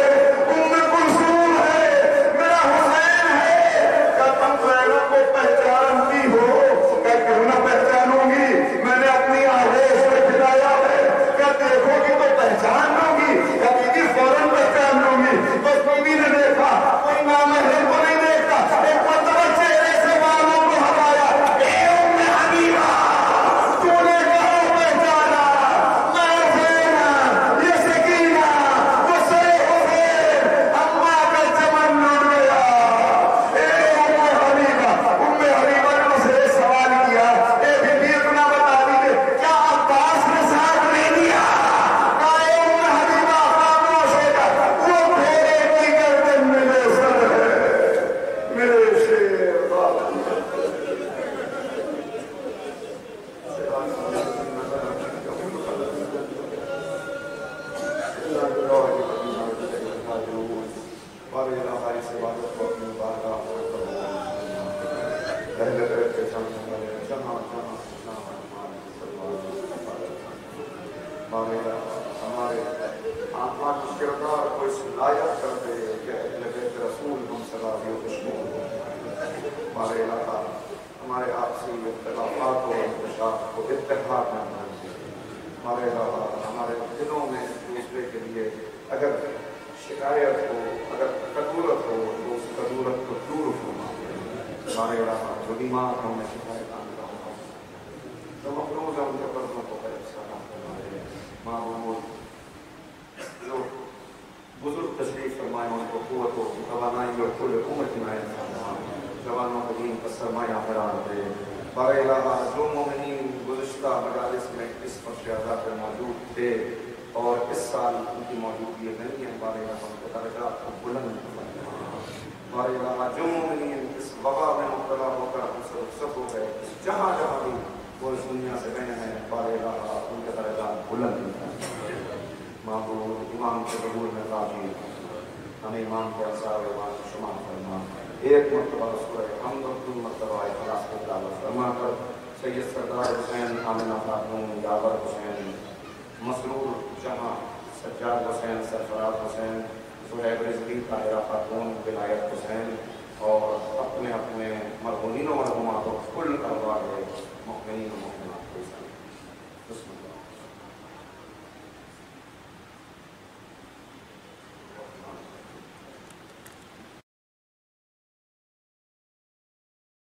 ام کلثوم ہے, میرا حسین ہے. کہ تم زینب کو پہچانتی ہو؟ کہ کیوں نہ پہچانوں گی, میں نے اپنی آویز سے کھلایا ہے. کہ دیکھو گی تو پہچان لوں گی. کہ بیوی فوراً پہچان لوں گی. بس بیوی نے دیکھا, کوئی نامحرم کو نہیں دیکھا. ایک مرتبہ چہرے سے بالوں کو ہٹایا, اے ام حبیبہ تو نے کہاں پہچانا؟ میں حسین, یہ سکینہ, وہ سر حسین, اماں کا چمن لٹ گیا. اے ام حبیبہ نے مجھ سے سوال کیا, اے بیوی اتنا بتا دیجیے کیا عباس نے ساتھ نہیں دیا؟ کہا اے ام حبیبہ خاموش ہو جا, وہ گھوڑے کی گردن میں لے سر ہے, میرے شیر ہمارے آنکھ اس کردار کو اس لائق کر دے کہ اہل بیت رسول ہم سلابی و دشمن ہو. ہمارے علاقہ ہمارے آپسی اختلافات و انتشار کو اتحاد میں بنا دے. ہمارے علاقہ ہمارے دلوں میں دوسرے کے لیے اگر شکایت ہو, اگر کدورت ہو تو اس کدورت کو دور فرما دے. ہمارے علاقہ جو بیمار ہوں میں شکایت آنے رہا ہوں, جو مفروض ہیں ان کے قرضوں کو خیر سلام فرمائے. معمول جو بزرگ تشریف فرمائے ان کو قوت و توانائی اور کل امت عنایت فرمائے. جوانوں کو دین کا سرمایہ قرار دے. بارہ علاوہ جو مومنین گزشتہ مجالس میں اس فرش اعضاء پر موجود تھے اور اس سال ان کی موجودگی نہیں ہے, بارہ علاوہ ان کے درجات کو بلند فرمائے. بارہ علاوہ جو مومنین اس وبا میں مبتلا ہو کر ہم سے رخصت ہو گئے, جہاں جہاں بھی وہ اس دنیا سے گئے ہیں, بارہ علاوہ ان کے درجات بلند فرمائے. معبود امام کے ظہور میں راضی ہمیں امام کے اثار ایمان شمار فرما. ایک مرتبہ سورہ حمد اور 2 مرتبہ اخلاص کی تلاوت فرما کر سید سردار حسین, آمنہ خاتون, یاور حسین, مسرور جہاں, سجاد حسین, سرفراز حسین, سہیب رضوی, طاہرہ خاتون, ولایت حسین اور اپنے اپنے مرحومین و مرحومات و کل ارواح مؤمنین و